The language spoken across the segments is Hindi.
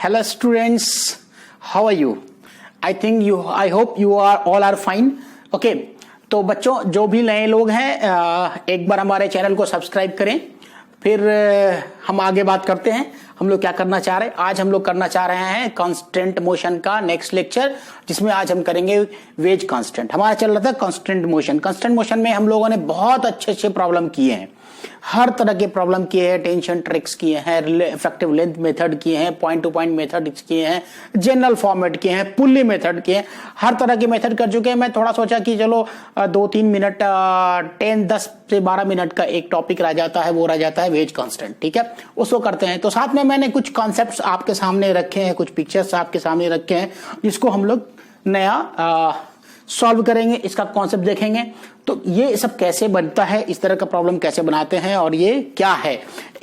Hello students, how are you? I hope you are all are fine. Okay, तो बच्चों जो भी नए लोग हैं एक बार हमारे चैनल को सब्सक्राइब करें, फिर हम आगे बात करते हैं। हम लोग क्या करना चाह रहे हैं, आज हम लोग करना चाह रहे हैं कांस्टेंट मोशन का नेक्स्ट लेक्चर, जिसमें आज हम करेंगे वेज कांस्टेंट। हमारा चल रहा था कांस्टेंट मोशन। कांस्टेंट मोशन में हम लोगों ने बहुत अच्छे प्रॉब्लम किए हैं, हर तरह के प्रॉब्लम किए हैं, टेंशन ट्रिक्स किए हैं, इफेक्टिव लेंथ मेथड किए हैं, पॉइंट टू पॉइंट मेथड किए हैं, जनरल फॉर्मेट किए हैं, पुल्ली मेथड किए हैं, हर तरह के मेथड कर चुके हैं। मैं थोड़ा सोचा कि चलो 2-3 मिनट 10 से 12 मिनट का एक टॉपिक रह जाता है, वो रह जाता है वेज कांस्टेंट। ठीक है, उसको करते हैं। तो साथ में मैंने कुछ कॉन्सेप्ट्स आपके सामने रखे हैं, कुछ पिक्चर्स आपके सामने रखे हैं, जिसको हम लोग नया सॉल्व करेंगे, इसका कॉन्सेप्ट देखेंगे। तो ये सब कैसे बनता है, इस तरह का प्रॉब्लम कैसे बनाते हैं और ये क्या है,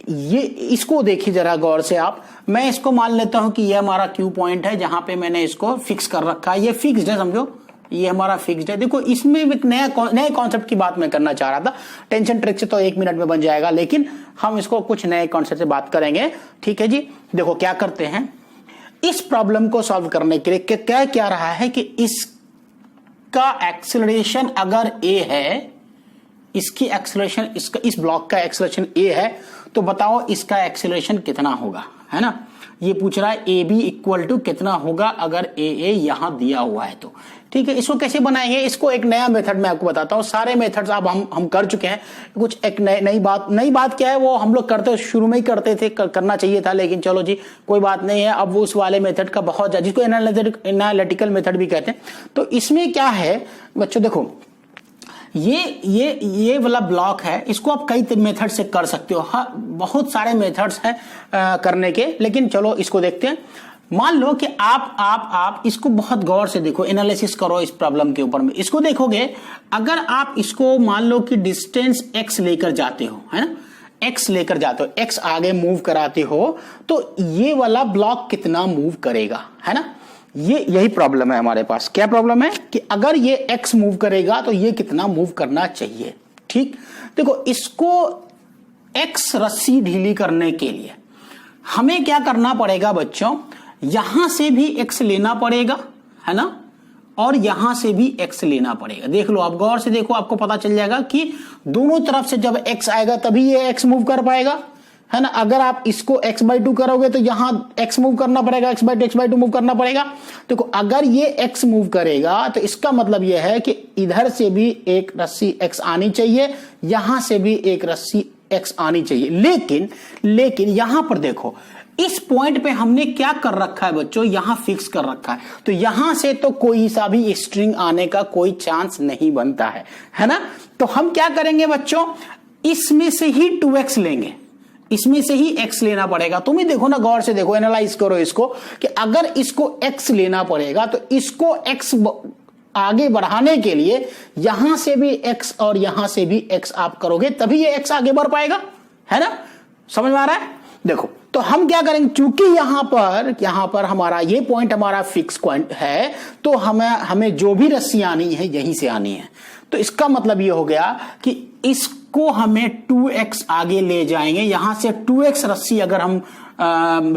ये इसको देखिए जरा गौर से आप। मैं इसको मान लेता हूं कि ये हमारा क्यू पॉइंट है, जहां पे मैंने इसको फिक्स कर रखा है। ये फिक्स्ड है, समझो ये हमारा फिक्स्ड है। देखो इसमें एक नए कॉन्सेप्ट की बात मैं करना चाह रहा था। टेंशन ट्रिक से तो 1 मिनट में बन जाएगा, लेकिन हम इसको कुछ नए कॉन्सेप्ट से बात करेंगे। ठीक है जी, देखो क्या करते हैं इस प्रॉब्लम को सॉल्व करने के लिए। क्या रहा है कि इसका एक्सेलरेशन अगर ए है, इसकी एक्सेलरेशन, इसका इस ब्लॉक का एक्सेलरेशन ए है, तो बताओ इसका एक्सेलरेशन कितना होगा, है ना। ये पूछ रहा है ए बी इक्वल टू कितना होगा अगर ए यहां दिया हुआ है तो। ठीक है, इसको कैसे बनाएंगे, इसको एक नया मेथड मैं आपको बताता हूं। सारे मेथड्स अब हम कर चुके हैं, कुछ एक नई बात क्या है, वो हम लोग करते शुरू में ही करते थे, करना चाहिए था, लेकिन चलो जी कोई बात नहीं है। अब वो उस वाले मेथड का बहुत ज्यादा, जिसको एनालिटिकल मेथड भी कहते हैं। तो इसमें क्या है बच्चों, देखो ये वाला ब्लॉक है, इसको आप कई मेथड से कर सकते हो। हाँ, बहुत सारे मेथड्स हैं करने के, लेकिन चलो इसको देखते हैं। मान लो कि आप इसको बहुत गौर से देखो, एनालिसिस करो इस प्रॉब्लम के ऊपर में। इसको देखोगे, अगर आप इसको मान लो कि डिस्टेंस x लेकर जाते हो, है ना, x लेकर जाते हो, x आगे मूव कराते हो, तो ये वाला ब्लॉक कितना मूव करेगा, है ना। यही प्रॉब्लम है हमारे पास। क्या प्रॉब्लम है कि अगर ये x मूव करेगा तो ये कितना मूव करना चाहिए। ठीक, देखो इसको x रस्सी ढीली करने के लिए हमें क्या करना पड़ेगा बच्चों, यहां से भी x लेना पड़ेगा, है ना, और यहां से भी x लेना पड़ेगा। देख लो आप गौर से देखो, आपको पता चल जाएगा कि दोनों तरफ से जब x आएगा तभी ये x मूव कर पाएगा, है ना। अगर आप इसको x/2 करोगे तो यहां x मूव करना पड़ेगा, x/2 मूव करना पड़ेगा। देखो अगर ये x मूव करेगा तो इसका मतलब यह है कि इधर से भी एक रस्सी x आनी चाहिए, यहां से भी एक रस्सी x आनी चाहिए। लेकिन यहां पर देखो, इस पॉइंट पे हमने क्या कर रखा है बच्चों, यहां फिक्स कर रखा है, तो यहां से तो कोई सा भी स्ट्रिंग आने का कोई चांस नहीं बनता है ना। तो हम क्या करेंगे बच्चों, इसमें से ही 2x लेंगे, इसमें से ही x लेना पड़ेगा। तुम ही देखो ना, गौर से देखो, एनालाइज करो इसको कि अगर इसको x लेना पड़ेगा तो इसको x आगे बढ़ाने के लिए यहां से भी x और यहां से भी x आप करोगे, तभी ये x आगे बढ़ पाएगा, है ना। समझ में आ रहा है। देखो तो हम क्या करेंगे, चूंकि यहां पर हमारा ये पॉइंट हमारा फिक्स पॉइंट है, तो हमें जो भी रस्सी आनी है यहीं से आनी है। तो इसका मतलब ये हो गया कि इसको हमें 2x आगे ले जाएंगे, यहां से 2x रस्सी अगर हम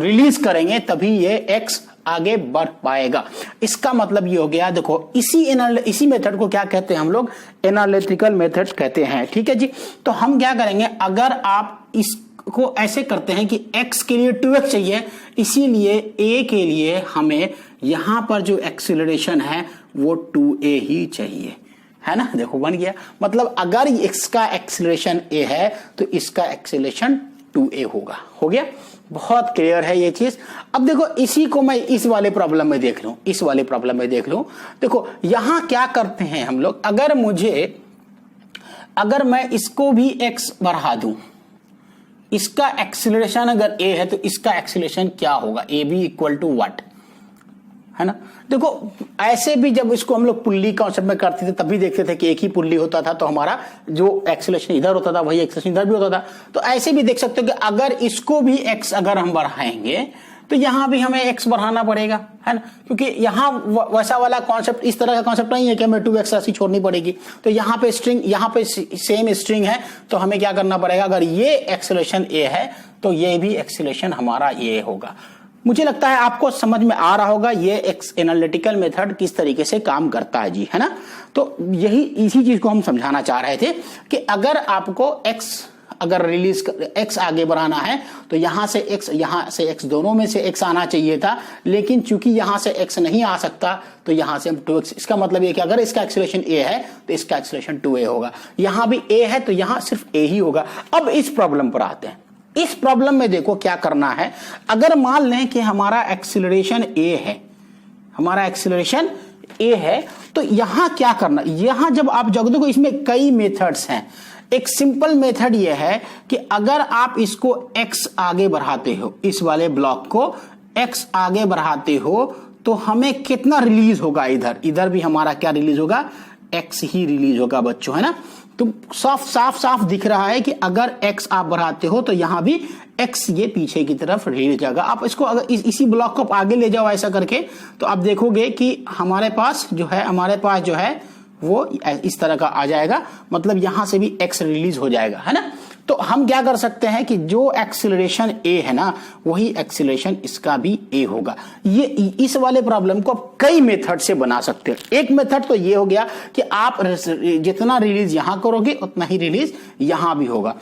रिलीज करेंगे तभी ये x आगे बढ़ पाएगा। इसका मतलब ये हो गया, देखो इसी मेथड को क्या कहते हैं हम लोग, एनालिटिकल मेथड कहते हैं। ठीक है जी। तो हम क्या करेंगे, अगर आप इसको ऐसे करते हैं कि x के लिए 2x चाहिए, इसीलिए a के लिए हमें यहां पर जो एक्सीलरेशन है वो 2a ही चाहिए, है ना। देखो बन गया, मतलब अगर इसका एक्सीलरेशन a है तो इसका एक्सीलरेशन 2a होगा। हो गया, बहुत क्लियर है ये चीज। अब देखो इसी को मैं इस वाले प्रॉब्लम में देख लूं, देखो यहां क्या करते हैं हम लोग, अगर मैं इसको भी x बढ़ा दूं, इसका एक्सीलरेशन अगर a है तो इसका एक्सीलरेशन क्या होगा, A B equal to what, है ना। देखो ऐसे भी जब इसको हम लोग पुल्ली कॉन्सेप्ट में करते थे तभी देखते थे कि एक ही पुल्ली होता था, तो हमारा जो एक्सेलरेशन इधर होता था वही एक्सेलरेशन इधर भी होता था। तो ऐसे भी देख सकते हो कि अगर इसको भी x अगर हम बढ़ाएंगे तो यहां भी हमें x बढ़ाना पड़ेगा, है ना, क्योंकि यहां वैसा वाला कॉन्सेप्ट, इस तरह का कॉन्सेप्ट नहीं है कि हमें 2x राशि छोड़नी पड़ेगी। तो यहां पे सेम स्ट्रिंग है, तो हमें क्या करना पड़ेगा, अगर ये एक्सेलरेशन a है तो ये भी एक्सेलरेशन हमारा a होगा। मुझे लगता है आपको समझ में आ रहा होगा ये एक्स एनालिटिकल मेथड किस तरीके से काम करता है जी, है ना। तो यही इसी चीज को हम समझाना चाह रहे थे कि अगर आपको एक्स अगर एक्स आगे बढ़ाना है तो यहां से एक्स दोनों में से एक्स आना चाहिए था, लेकिन चूंकि यहां से एक्स नहीं आ सकता तो यहां से हम 2x, इसका मतलब ये कि अगर इसका एक्सीलरेशन a है तो इसका एक्सीलरेशन 2a होगा, यहां भी a है तो यहां सिर्फ a ही होगा। अब इस प्रॉब्लम पर आते हैं। इस प्रॉब्लम में देखो क्या करना है। अगर मान लें कि हमारा एक्सीलरेशन a है, हमारा एक्सीलरेशन a है, तो यहां क्या करना, यहां जब आप जब देखो इसमें कई मेथड्स हैं। एक सिंपल मेथड यह है कि अगर आप इसको x आगे बढ़ाते हो, इस वाले ब्लॉक को x आगे बढ़ाते हो तो हमें कितना रिलीज होगा, इधर भी हमारा क्या रिलीज होगा, x ही रिलीज होगा बच्चों, है ना। तो साफ दिख रहा है कि अगर x आप बढ़ाते हो तो यहां भी x ये पीछे की तरफ रिलीज जाएगा। आप इसको अगर इसी ब्लॉक को आगे ले जाओ ऐसा करके तो आप देखोगे कि हमारे पास जो है वो इस तरह का आ जाएगा, मतलब यहां से भी x रिलीज हो जाएगा, है ना। तो हम क्या कर सकते हैं कि जो एक्सीलरेशन a है ना वही एक्सीलरेशन इसका भी a होगा। ये इस वाले प्रॉब्लम को आप कई मेथड से बना सकते हैं। एक मेथड तो ये हो गया कि आप जितना रिलीज यहां करोगे उतना ही रिलीज यहां भी होगा।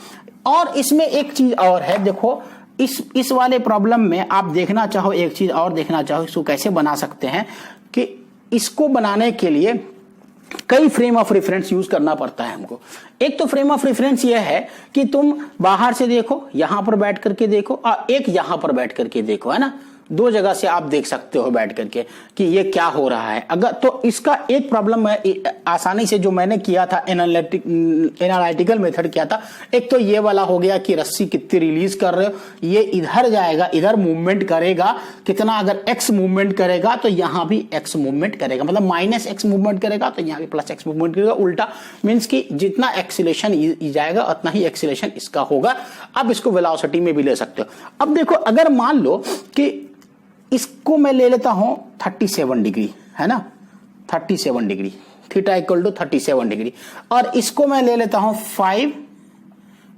और इसमें एक चीज और है, देखो इस वाले प्रॉब्लम में आप देखना चाहो, एक चीज और देखना चाहो इसको कैसे बना सकते हैं कि इसको बनाने के लिए कई फ्रेम ऑफ रेफरेंस यूज करना पड़ता है हमको। एक तो फ्रेम ऑफ रेफरेंस यह है कि तुम बाहर से देखो, यहां पर बैठ करके देखो, और एक यहां पर बैठ करके देखो, है ना। दो जगह से आप देख सकते हो बैठ करके कि ये क्या हो रहा है। अगर तो इसका एक प्रॉब्लम है आसानी से जो मैंने किया था एनालिटिकल मेथड किया था, एक तो ये वाला हो गया कि रस्सी कितनी रिलीज कर रहे हो, ये इधर जाएगा, इधर मूवमेंट करेगा कितना, अगर x मूवमेंट करेगा तो यहां भी x मूवमेंट करेगा, मतलब -x मूवमेंट करेगा तो यहां भी +x मूवमेंट करेगा। उल्टा मींस कि जितना एक्सीलरेशन जाएगा उतना ही एक्सीलरेशन इसका होगा। अब इसको वेलोसिटी में भी ले सकते हो। अब देखो अगर मान लो कि इसको मैं ले लेता हूं 37 डिग्री, है ना, 37 degree, theta equal to 37 degree, और इसको मैं ले लेता हूं 5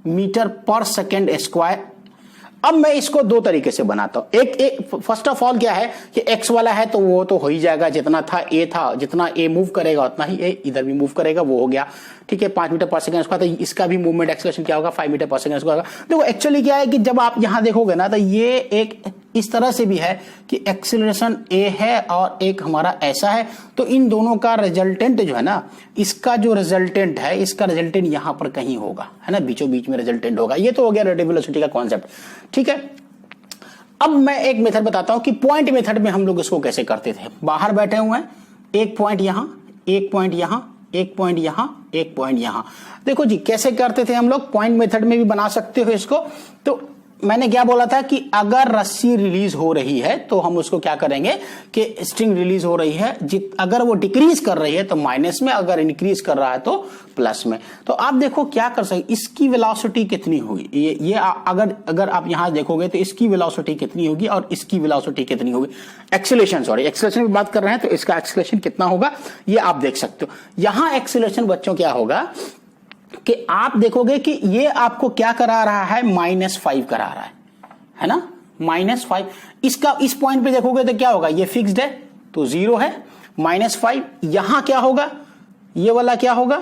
मीटर पर सेकेंड स्क्वायर। अब मैं इसको दो तरीके से बनाता हूं। एक फर्स्ट ऑफ ऑल क्या है कि x वाला है तो वो तो हो ही जाएगा, जितना था a था, जितना a मूव करेगा उतना ही a इधर भी मूव करेगा, वो हो गया, ठीक है, 5 मीटर पर सेकंड स्क्वायर। तो इसका भी मूवमेंट एक्सीलरेशन क्या होगा, 5 मीटर पर सेकंड स्क्वायर होगा। देखो एक्चुअली क्या है कि जब आप यहां देखोगे ना तो ये एक इस तरह से भी है कि एक्सीलरेशन a है और एक हमारा ऐसा है, तो इन दोनों का रिजल्टेंट जो है ना, इसका जो रिजल्टेंट है, इसका रिजल्टेंट यहां पर कहीं होगा, है ना, बीचों बीच में रिजल्टेंट होगा। ये तो हो गया रेडियल वेलोसिटी का कॉन्सेप्ट, ठीक है। अब मैं एक मेथड बताता हूं कि पॉइंट मेथड में हम लोग इसको कैसे करते थे। बाहर बैठे हुए हैं, एक पॉइंट यहां, एक पॉइंट यहां, एक पॉइंट यहां, एक पॉइंट यहां। देखो जी कैसे करते थे हम लोग, पॉइंट मेथड में भी बना सकते हो इसको। तो मैंने क्या बोला था कि अगर रस्सी रिलीज हो रही है तो हम उसको क्या करेंगे कि स्ट्रिंग रिलीज हो रही है, अगर वो डिक्रीज कर रही है तो माइनस में, अगर इंक्रीज कर रहा है तो प्लस में। तो आप देखो क्या कर सकते, इसकी वेलोसिटी कितनी होगी, ये अगर आप यहां देखोगे तो इसकी वेलोसिटी कितनी होगी और इसकी वेलोसिटी कितनी होगी, एक्सीलरेशन की बात कर रहे हैं तो इसका एक्सीलरेशन कितना होगा ये आप देख सकते हो। यहां एक्सीलरेशन बच्चों क्या होगा कि आप देखोगे कि ये आपको क्या करा रहा है, -5 करा रहा है ना, -5। इसका इस पॉइंट पे देखोगे तो क्या होगा, ये फिक्स्ड है तो 0 है, -5। यहां क्या होगा, ये वाला क्या होगा,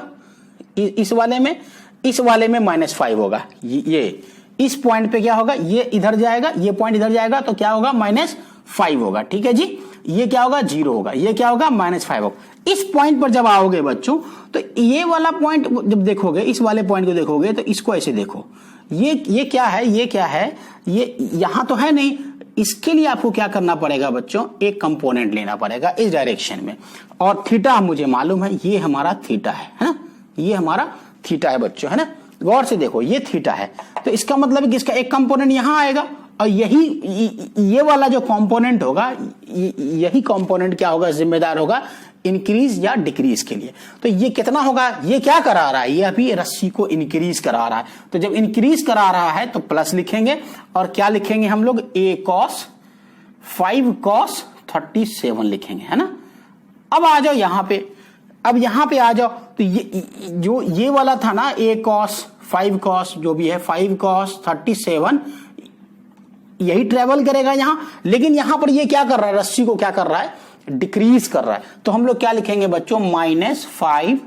इस वाले में -5 होगा। ये इस पॉइंट पे क्या होगा, ये इधर जाएगा, ये पॉइंट इधर जाएगा तो क्या होगा, -5 होगा, ठीक है जी। ये क्या होगा, 0 होगा, ये क्या होगा, -5 होगा। इस पॉइंट पर जब आओगे बच्चों तो ये वाला पॉइंट जब देखोगे, इस वाले पॉइंट को देखोगे तो इसको ऐसे देखो, ये क्या है, ये क्या है, ये यहां तो है नहीं। इसके लिए आपको क्या करना पड़ेगा बच्चों, एक कंपोनेंट लेना पड़ेगा इस डायरेक्शन में, और थीटा मुझे मालूम है, ये हमारा थीटा है ना, ये हमारा थीटा है बच्चों, है ना। गौर से देखो ये थीटा है, तो इसका मतलब है कि इसका एक कंपोनेंट यहां आएगा, और ये वाला जो कंपोनेंट होगा, यही कंपोनेंट क्या होगा, जिम्मेदार होगा इंक्रीज या डिक्रीज के लिए। तो ये कितना होगा, ये क्या करा रहा है, ये अभी रस्सी को इंक्रीज करा रहा है। तो जब इंक्रीज करा रहा है तो प्लस लिखेंगे, और क्या लिखेंगे हम लोग, a cos 5 cos 37 लिखेंगे, है ना। अब आ जाओ यहां पे, अब यहां पे आ जाओ तो ये वाला था ना, a cos 5 cos जो भी है 5 cos 37, यही ट्रेवल करेगा यहां, लेकिन यहां पर ये क्या कर रहा है, रस्सी को क्या कर रहा है, डिक्रीज कर रहा है। तो हम लोग क्या लिखेंगे बच्चों, -5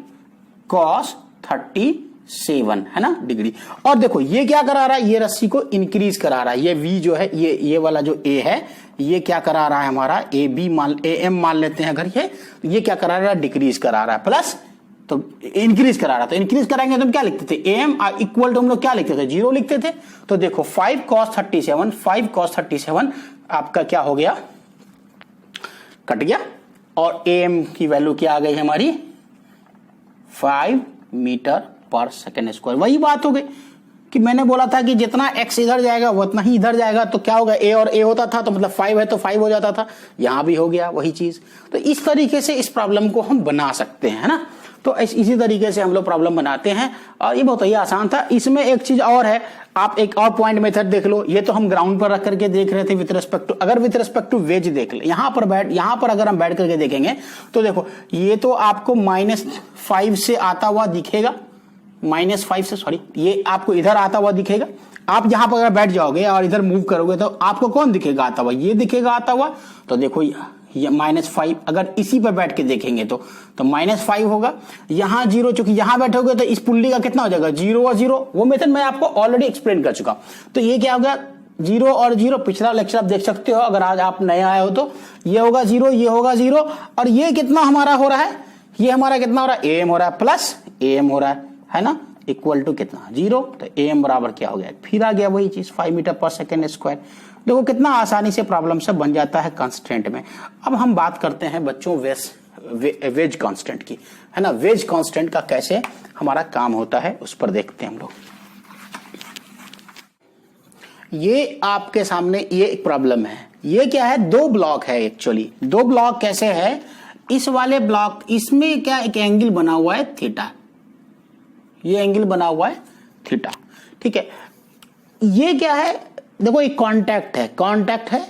cos 37 है ना डिग्री। और देखो ये क्या करा रहा है, ये रस्सी को इंक्रीज करा रहा है, ये v जो है, ये वाला जो a है, ये क्या करा रहा है हमारा am मान लेते हैं अगर ये क्या करा रहा है, डिक्रीज करा रहा है, प्लस तो इंक्रीज करा रहा था। इंक्रीज कराएंगे तो हम क्या लिखते थे, am इक्वल टू हम लोग क्या लिखते थे, 0 लिखते थे। तो देखो 5 cos 37 आपका क्या हो गया, कट गया, और am की वैल्यू क्या आ गई हमारी, 5 मीटर पर सेकेंड स्क्वायर। वही बात हो गई कि मैंने बोला था कि जितना x इधर जाएगा उतना ही इधर जाएगा, तो क्या होगा, a और a होता था तो मतलब 5 है तो 5 हो जाता था, यहां भी हो गया वही चीज। तो इस तरीके से इस प्रॉब्लम को हम बना सकते हैं, है ना। तो इसी तरीके से हम लोग प्रॉब्लम बनाते हैं, और ये बहुत ही आसान था। इसमें एक चीज और है, आप एक और पॉइंट मेथड देख लो। ये तो हम ग्राउंड पर रख करके देख रहे थे विथ रिस्पेक्ट टू, अगर विथ रिस्पेक्ट टू वेज देख ले, यहां पर अगर हम बैठ करके देखेंगे तो देखो ये तो आपको -5 से आता हुआ दिखेगा, -5 से, सॉरी, ये आपको इधर आता हुआ दिखेगा। आप यहां पर अगर बैठ जाओगे और इधर मूव करोगे तो आपको कौन दिखेगा आता हुआ, ये दिखेगा आता हुआ। तो देखो ये -5, अगर इसी पर बैठ के देखेंगे तो -5 होगा। यहां 0, चूंकि यहां बैठोगे तो इस पुल्ली का कितना हो जाएगा, 0 और 0। वो मेथड मैं आपको ऑलरेडी एक्सप्लेन कर चुका। तो ये क्या होगा, 0 और 0, पिछला लेक्चर आप देख सकते हो अगर आज आप नए आए हो तो। ये होगा 0, ये होगा 0, और ये कितना हमारा हो रहा है, ये हमारा कितना हो रहा है, am हो रहा है प्लस am हो रहा है ना, इक्वल टू कितना, 0। तो am बराबर क्या हो गया, फिर आ गया वही चीज, 5 मीटर पर सेकेंड स्क्वायर। देखो कितना आसानी से प्रॉब्लम सब बन जाता है कांस्टेंट में। अब हम बात करते हैं बच्चों वेज कांस्टेंट की, है ना। वेज कांस्टेंट का कैसे हमारा काम होता है उस पर देखते हैं हम लोग। ये आपके सामने ये एक प्रॉब्लम है, ये क्या है, 2 ब्लॉक है एक्चुअली। 2 ब्लॉक कैसे है, इस वाले ब्लॉक, इसमें क्या एक एंगल बना हुआ है थीटा, ये एंगल बना हुआ है थीटा, ठीक है। ये क्या है, देखो एक कांटेक्ट है,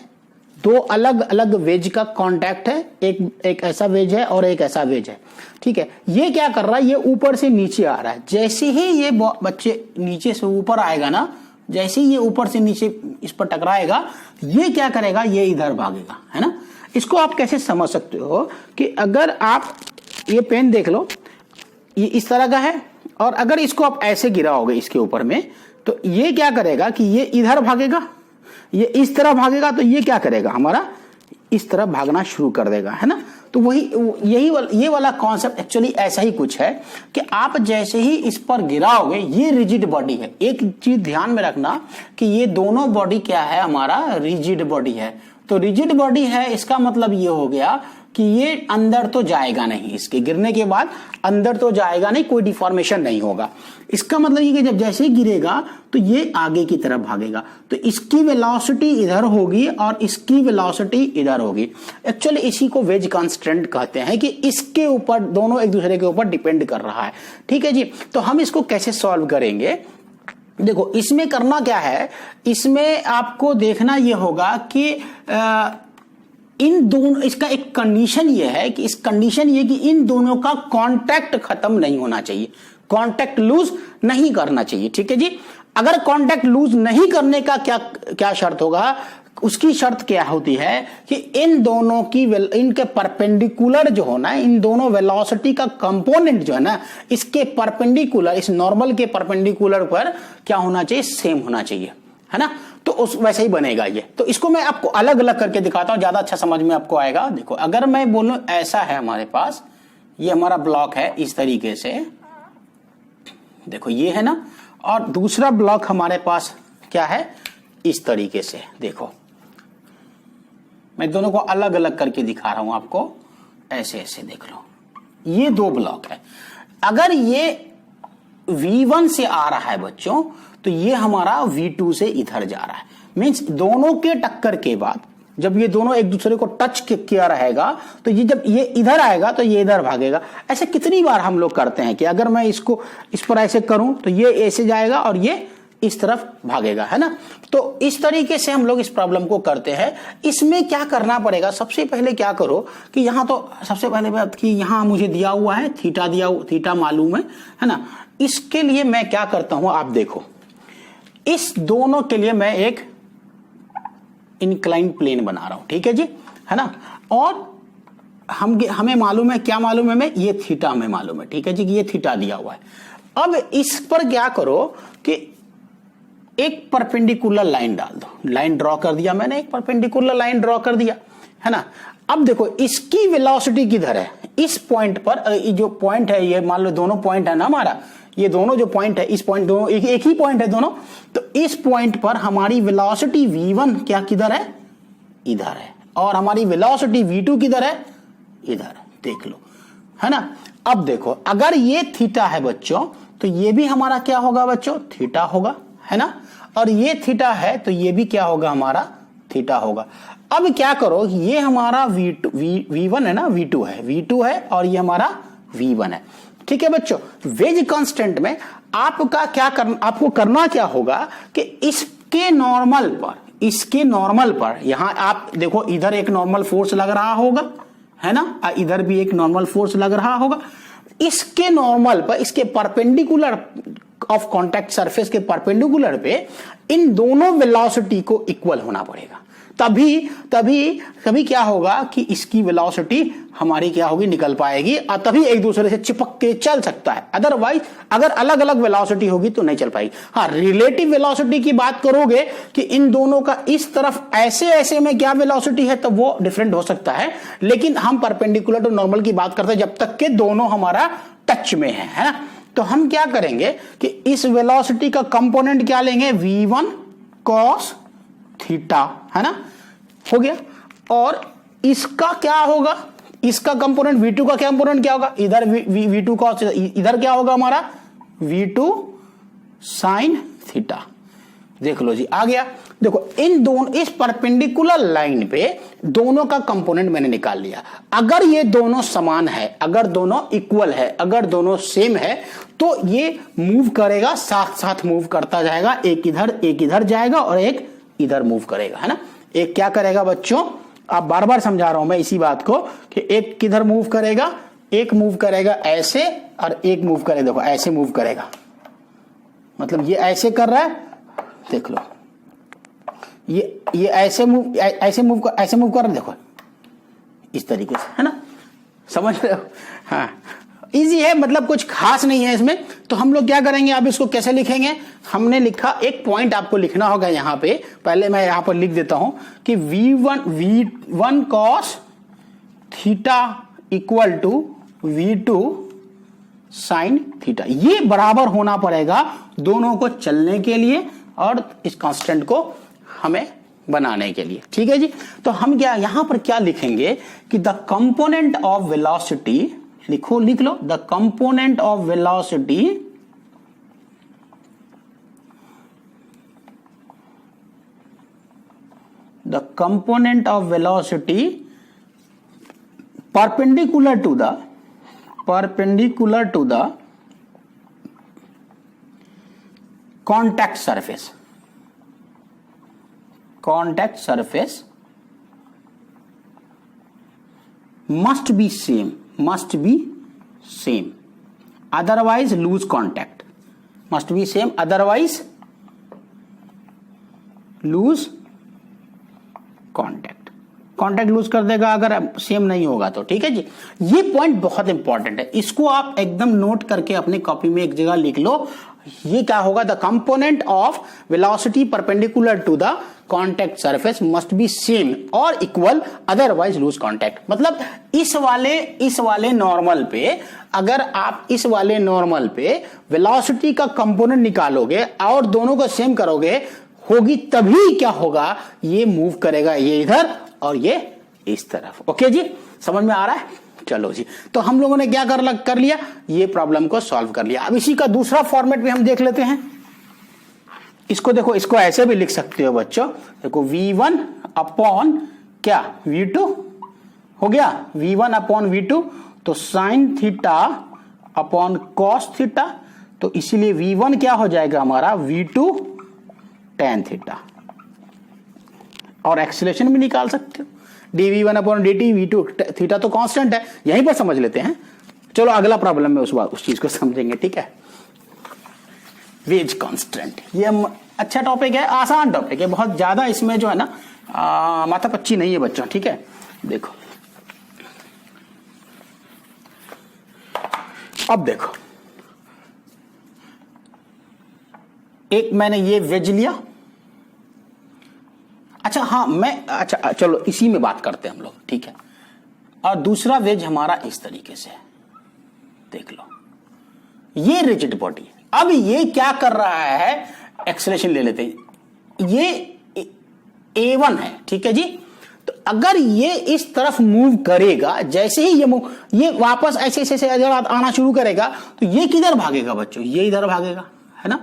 2 अलग अलग वेज का कांटेक्ट है, एक ऐसा वेज है और एक ऐसा वेज है, ठीक है। ये क्या कर रहा है, ये ऊपर से नीचे आ रहा है। जैसे ही ये बच्चे नीचे से ऊपर आएगा ना, जैसे ही ये ऊपर से नीचे इस पर टकराएगा, ये क्या करेगा, ये इधर भागेगा, है ना। इसको आप कैसे समझ सकते हो कि अगर आप ये पेन देख लो, ये इस तरह का है, और अगर इसको आप ऐसे गिराओगे इसके ऊपर में, तो ये क्या करेगा कि ये इधर भागेगा, ये इस तरह भागेगा, तो ये क्या करेगा हमारा इस तरह भागना शुरू कर देगा, है ना। तो ये वाला कॉन्सेप्ट एक्चुअली ऐसा ही कुछ है कि आप जैसे ही इस पर गिराओगे, ये रिजिड बॉडी है। एक चीज ध्यान में रखना कि ये दोनों बॉडी क्या है, हमारा रिजिड बॉडी है। तो रिजिड बॉडी है, इसका मतलब ये हो गया कि ये अंदर तो जाएगा नहीं, इसके गिरने के बाद अंदर तो जाएगा नहीं, कोई डिफॉर्मेशन नहीं होगा। इसका मतलब ये कि जब जैसे ही गिरेगा तो ये आगे की तरफ भागेगा, तो इसकी वेलोसिटी इधर होगी और इसकी वेलोसिटी इधर होगी। एक्चुअली इसी को वेज कांस्टेंट कहते हैं कि इसके ऊपर दोनों एक दूसरे के ऊपर डिपेंड कर रहा है, ठीक है जी। तो हम इसको कैसे सॉल्व करेंगे, देखो इसमें करना क्या है, इसमें आपको देखना यह होगा कि इन दोनों, इसका एक कंडीशन ये है कि इन दोनों का कांटेक्ट खत्म नहीं होना चाहिए, कांटेक्ट लूज नहीं करना चाहिए, ठीक है जी। अगर कांटेक्ट लूज नहीं करने का क्या शर्त होगा, उसकी शर्त क्या होती है कि इन दोनों की इनके परपेंडिकुलर जो होना है, इन दोनों वेलोसिटी का कंपोनेंट जो है ना, इसके परपेंडिकुलर, इस नॉर्मल के परपेंडिकुलर पर क्या होना चाहिए, सेम होना चाहिए, है ना। तो उस वैसे ही बनेगा ये। तो इसको मैं आपको अलग अलग करके दिखाता हूं, ज्यादा अच्छा समझ में आपको आएगा। देखो अगर मैं बोलूं ऐसा है हमारे पास, ये हमारा ब्लॉक है इस तरीके से, देखो ये है ना, और दूसरा ब्लॉक हमारे पास क्या है, इस तरीके से। देखो मैं दोनों को अलग अलग करके दिखा रहा हूं आपको, ऐसे ऐसे देख लो, ये 2 ब्लॉक है। अगर ये V1 से आ रहा है बच्चों, तो ये हमारा V2 से इधर जा रहा है। मींस दोनों के टक्कर के बाद जब ये दोनों एक दूसरे को टच किया रहेगा, तो ये जब ये इधर आएगा तो ये इधर भागेगा। ऐसे कितनी बार हम लोग करते हैं कि अगर मैं इसको इस पर ऐसे करूं तो ये ऐसे जाएगा और ये इस तरफ भागेगा, है ना। तो इस तरीके से हम लोग इस प्रॉब्लम को करते हैं। इसमें क्या करना पड़ेगा, सबसे पहले क्या करो कि यहां तो सबसे पहले बात कि यहां मुझे दिया हुआ है थीटा मालूम है ना। इसके लिए मैं क्या करता हूं, आप देखो, इस दोनों के लिए मैं एक इंक्लाइंड प्लेन बना रहा हूं, ठीक है जी, है ना। और हमें मालूम है, क्या मालूम है हमें, ये थीटा हमें मालूम है, ठीक है जी, ये थीटा दिया हुआ है। अब इस पर क्या करो कि एक परपेंडिकुलर लाइन डाल दो, लाइन ड्रॉ कर दिया मैंने, एक परपेंडिकुलर लाइन ड्रॉ कर दिया, है ना। अब देखो इसकी वेलोसिटी किधर है, इस पॉइंट पर, जो पॉइंट है ये मान लो दोनों पॉइंट है ना हमारा, ये दोनों जो पॉइंट है, इस पॉइंट दोनों एक ही पॉइंट है दोनों, तो इस पॉइंट पर हमारी वेलोसिटी v1 क्या किधर है, इधर है, और हमारी वेलोसिटी v2 किधर है, इधर, देख लो, है ना। अब देखो अगर ये थीटा है बच्चों, तो ये भी हमारा क्या होगा बच्चों, थीटा होगा, है ना। और ये थीटा है तो ये भी क्या होगा, हमारा थीटा होगा। अब क्या करो, ये हमारा v1 है ना, v2 है और ये हमारा v1 है, ठीक है बच्चों। वेज कांस्टेंट में आपको करना क्या होगा कि इसके नॉर्मल पर यहां आप देखो, इधर एक नॉर्मल फोर्स लग रहा होगा, है ना, इधर भी एक नॉर्मल फोर्स लग रहा होगा। इसके नॉर्मल पर, इसके परपेंडिकुलर ऑफ कांटेक्ट सरफेस के परपेंडिकुलर पे इन दोनों वेलोसिटी को इक्वल होना पड़ेगा, तभी क्या होगा कि इसकी वेलोसिटी हमारी क्या होगी, निकल पाएगी, और तभी एक दूसरे से चिपक के चल सकता है। अदरवाइज अगर अलग अलग वेलोसिटी होगी तो नहीं चल पाएगी। हाँ, रिलेटिव वेलोसिटी की बात करोगे कि इन दोनों का इस तरफ ऐसे में क्या वेलोसिटी है, तो वो डिफरेंट हो सकता है, लेकिन हम परपेंडिकुलर टू नॉर्मल की बात करते हैं जब तक के दोनों हमारा टच में है ना। तो हम क्या करेंगे कि इस वेलोसिटी का कंपोनेंट क्या लेंगे, v1 cos थीटा, है ना, हो गया। और इसका क्या होगा, इसका कंपोनेंट v2 का कंपोनेंट क्या होगा, इधर v2 cos, इधर क्या होगा हमारा v2 sin थीटा। देख लो जी, आ गया। देखो इन दोनों, इस परपेंडिकुलर लाइन पे दोनों का कंपोनेंट मैंने निकाल लिया। अगर ये दोनों समान है, अगर दोनों इक्वल है, अगर दोनों सेम है, तो ये मूव करेगा, साथ साथ मूव करता जाएगा, एक इधर जाएगा और एक इधर मूव करेगा, है ना। एक क्या करेगा बच्चों, आप बार बार समझा रहा हूं मैं इसी बात को, कि एक किधर मूव करेगा, एक मूव करेगा ऐसे और एक मूव करेगा, देखो ऐसे मूव करेगा, मतलब ये ऐसे कर रहा है, देख लो ये ऐसे मूव कर रहा है, देखो इस तरीके से, है ना, समझ रहे हो। हाँ, इजी है, मतलब कुछ खास नहीं है इसमें। तो हम लोग क्या करेंगे, अब इसको कैसे लिखेंगे, हमने लिखा, एक पॉइंट आपको लिखना होगा यहां पे, पहले मैं यहां पर लिख देता हूं कि v1 cos theta equal to v2 sin theta. ये बराबर होना पड़ेगा दोनों को चलने के लिए और इस कांस्टेंट को हमें बनाने के लिए, ठीक है जी। तो हम क्या यहां पर क्या लिखेंगे कि द कंपोनेंट ऑफ वेलोसिटी, लिख लो, the component of velocity perpendicular to the contact surface must be same, otherwise lose contact, must be same, otherwise lose contact lose कर देगा अगर सेम नहीं होगा तो, ठीक है जी। ये पॉइंट बहुत इंपॉर्टेंट है, इसको आप एकदम नोट करके अपने कॉपी में एक जगह लिख लो। ये क्या होगा, the component of velocity perpendicular to the contact surface must be same और इक्वल, अदरवाइज लूज कॉन्टैक्ट। मतलब इस वाले नॉर्मल पे, अगर आप इस वाले नॉर्मल पे वेलोसिटी का कंपोनेंट निकालोगे और दोनों को सेम करोगे, होगी तभी क्या होगा, ये मूव करेगा, ये इधर और ये इस तरफ। ओके जी, समझ में आ रहा है। चलो जी, तो हम लोगों ने क्या कर लिया, ये प्रॉब्लम को सॉल्व कर लिया। अब इसी का दूसरा फॉर्मेट भी हम देख लेते हैं। इसको देखो, इसको ऐसे भी लिख सकते हो बच्चों, देखो v1 अपॉन क्या v2 हो गया, v1 अपॉन v2, तो sign theta upon cos theta, तो इसीलिए v1 क्या हो जाएगा हमारा v2 tan थीटा। और एक्सीलरेशन भी निकाल सकते हो, dv1 upon dt, v2 theta तो कांस्टेंट है, यहीं पर समझ लेते हैं। चलो अगला प्रॉब्लम में उस चीज को समझेंगे, ठीक है। वेज कांस्टेंट, ये अच्छा टॉपिक है, आसान टॉपिक है, बहुत ज्यादा इसमें जो है ना माथा पच्ची नहीं है बच्चों, ठीक है। देखो अब देखो, एक मैंने ये वेज लिया, अच्छा हाँ अच्छा चलो इसी में बात करते हैं हम लोग, ठीक है। और दूसरा वेज हमारा इस तरीके से है, देख लो, ये रिजिड बॉडी। अब ये क्या कर रहा है, एक्सेलरेशन ले लेते हैं, ये A1 है, ठीक है जी। तो अगर ये इस तरफ मूव करेगा, जैसे ही ये वापस ऐसे ऐसे आना शुरू करेगा, तो ये किधर भागेगा बच्चों, ये इधर भागेगा, है ना।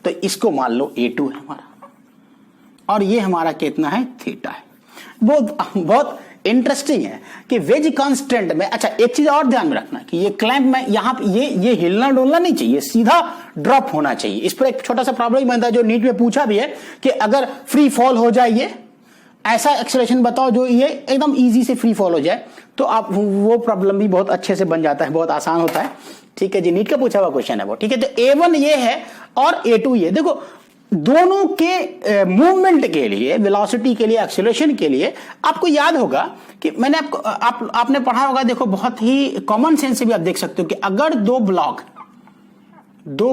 तो इसको मान लो A2 है हमारा, और ये हमारा कितना है, थीटा है। बहुत इंटरेस्टिंग है कि वेज कांस्टेंट में, अच्छा एक चीज और ध्यान में रखना कि ये क्लैंप में यहां ये हिलना डोलना नहीं चाहिए, सीधा ड्रॉप होना चाहिए। इस पर एक छोटा सा प्रॉब्लम बनता है जो नीट में पूछा भी है कि अगर फ्री फॉल हो जाए, ये ऐसा एक्सेलरेशन बताओ जो ये एकदम इजी से फ्री फॉल हो जाए, तो आप वो प्रॉब्लम भी बहुत अच्छे से बन जाता है, बहुत आसान होता है, ठीक है जी। नीट का पूछा हुआ क्वेश्चन है वो, ठीक है। तो A1 ये है और A2 ये, देखो दोनों के मूवमेंट के लिए, वेलोसिटी के लिए, एक्सेलरेशन के लिए आपको याद होगा कि मैंने आपने पढ़ा होगा, देखो बहुत ही कॉमन सेंस से भी आप देख सकते हो कि अगर दो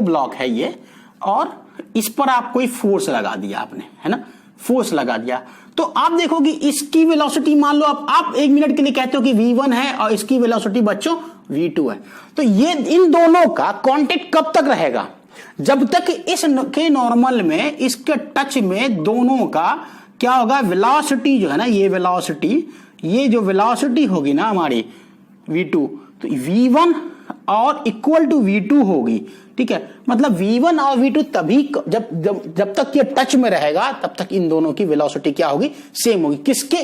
ब्लॉक है ये, और इस पर आप कोई फोर्स लगा दिया आपने, है ना, फोर्स लगा दिया, तो आप देखो कि इसकी वेलोसिटी मान लो आप 1 मिनट के लिए कहते हो कि V1 है और इसकी वेलोसिटी बच्चों V2 है। तो ये इन दोनों का कांटेक्ट कब तक रहेगा, जब तक इस के नॉर्मल में, इसके टच में दोनों का क्या होगा, वेलोसिटी जो है ना, ये वेलोसिटी, ये जो वेलोसिटी होगी ना हमारी V2, तो V1 और इक्वल टू V2 होगी, ठीक है। मतलब V1 और V2 तभी जब तक ये टच में रहेगा, तब तक इन दोनों की वेलोसिटी क्या होगी, सेम होगी।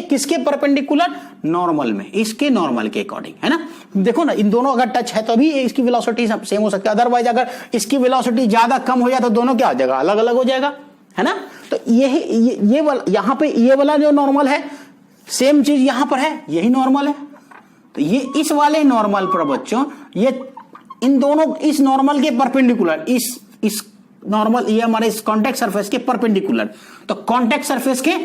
किसके परपेंडिकुलर, नॉर्मल में, इसके नॉर्मल के अकॉर्डिंग, है ना। देखो ना, इन दोनों अगर टच है तभी इसकी वेलोसिटी सेम हो सकती है, अदरवाइज अगर इसकी वेलोसिटी ज्यादा कम हो जाए तो दोनों क्या हो जाएगा, अलग अलग हो जाएगा, है ना। तो ये वाला यहां पे, ये वाला जो नॉर्मल है, सेम चीज यहां पर है, यही नॉर्मल है। तो ये इस वाले नॉर्मल पर बच्चों, ये इन दोनों, इस नॉर्मल के परपेंडिकुलर, इस नॉर्मल, ये हमारे इस कॉन्टेक्ट सरफेस के परपेंडिकुलर, तो कॉन्टेक्ट सरफेस के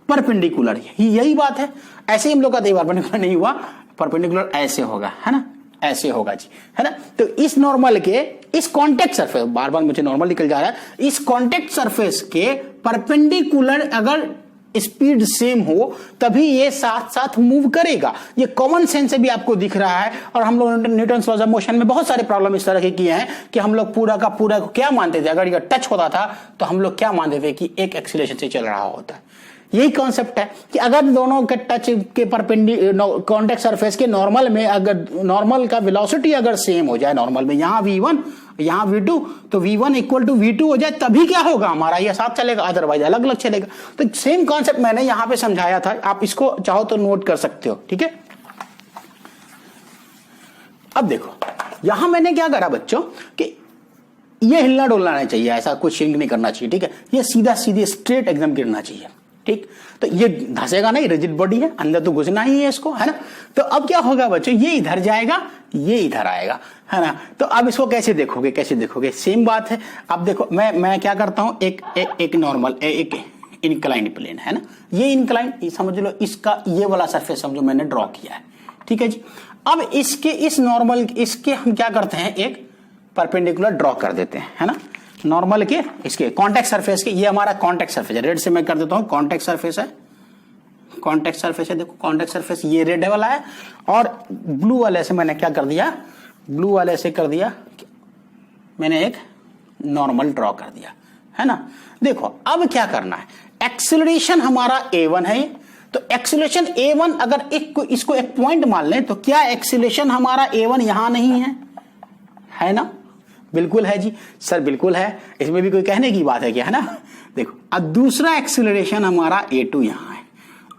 परपेंडिकुलर, यही बात है। ऐसे ही हम लोग का परपेंडिकुलर नहीं हुआ, परपेंडिकुलर ऐसे होगा, है ना, ऐसे होगा जी, है ना। तो इस नॉर्मल के, इस कॉन्टेक्ट सरफेस, बार बार मुझे नॉर्मल निकल जा रहा है, इस कॉन्टेक्ट सरफेस के परपेंडिकुलर अगर स्पीड सेम हो तभी ये साथ साथ मूव करेगा। ये कॉमन सेंस से भी आपको दिख रहा है। और हम लोग न्यूटन्स लॉज ऑफ मोशन में बहुत सारे प्रॉब्लम इस तरह के किए हैं कि हम लोग पूरा का पूरा क्या मानते थे, अगर ये टच होता था तो हम लोग क्या मानते थे कि एक एक्सीलरेशन से चल रहा होता है। यही कॉन्सेप्ट है कि अगर दोनों के टच के कॉन्टेक्ट सरफेस के नॉर्मल में, अगर नॉर्मल का वेलोसिटी अगर सेम हो जाए, नॉर्मल में यहां V1 यहां V2, तो V1 इक्वल टू V2 हो जाए, तभी क्या होगा हमारा, ये साथ चलेगा, अदरवाइज अलग अलग चलेगा। तो सेम कॉन्सेप्ट मैंने यहां पे समझाया था, आप इसको चाहो तो नोट कर सकते हो, ठीक है। अब देखो यहां मैंने क्या करा बच्चों कि ये हिलना डोलना नहीं चाहिए, ऐसा कुछ शिंक नहीं करना चाहिए, ठीक है। ये सीधा सीधे स्ट्रेट एकदम गिरना चाहिए, ठीक। तो ये धंसेगा नहीं, रिजिड बॉडी है, अंदर तो घुसना ही है इसको, है ना। तो अब क्या होगा बच्चों, ये इधर जाएगा, ये इधर आएगा, है ना। तो अब इसको कैसे देखोगे, सेम बात है। अब देखो मैं क्या करता हूं, एक नॉर्मल, एक इंक्लाइंड प्लेन है ना, ये इंक्लाइंड समझ लो, इसका ये वाला सरफेस समझो मैंने ड्रॉ किया है, ठीक है जी। अब इसके इस नॉर्मल, इसके हम क्या करते हैं, एक परपेंडिकुलर ड्रॉ कर देते हैं, है ना, नॉर्मल के, इसके कॉन्टेक्ट सरफेस के। ये हमारा कॉन्टेक्ट सरफेस है, रेड से मैं कर देता हूं, कॉन्टेक्ट सरफेस है, देखो कॉन्टेक्ट सरफेस ये रेड वाला है, और ब्लू वाले से मैंने क्या कर दिया, मैंने एक नॉर्मल ड्रॉ कर दिया, है ना। देखो अब क्या करना है, एक्सेलरेशन हमारा A1 है, तो एक्सेलरेशन A1 अगर इसको एक पॉइंट मान लें, तो क्या एक्सेलरेशन हमारा A1 यहां नहीं है ना। बिल्कुल है जी सर, बिल्कुल है, इसमें भी कोई कहने की बात है क्या, है ना। देखो अब दूसरा एक्सीलरेशन हमारा A2 यहां है,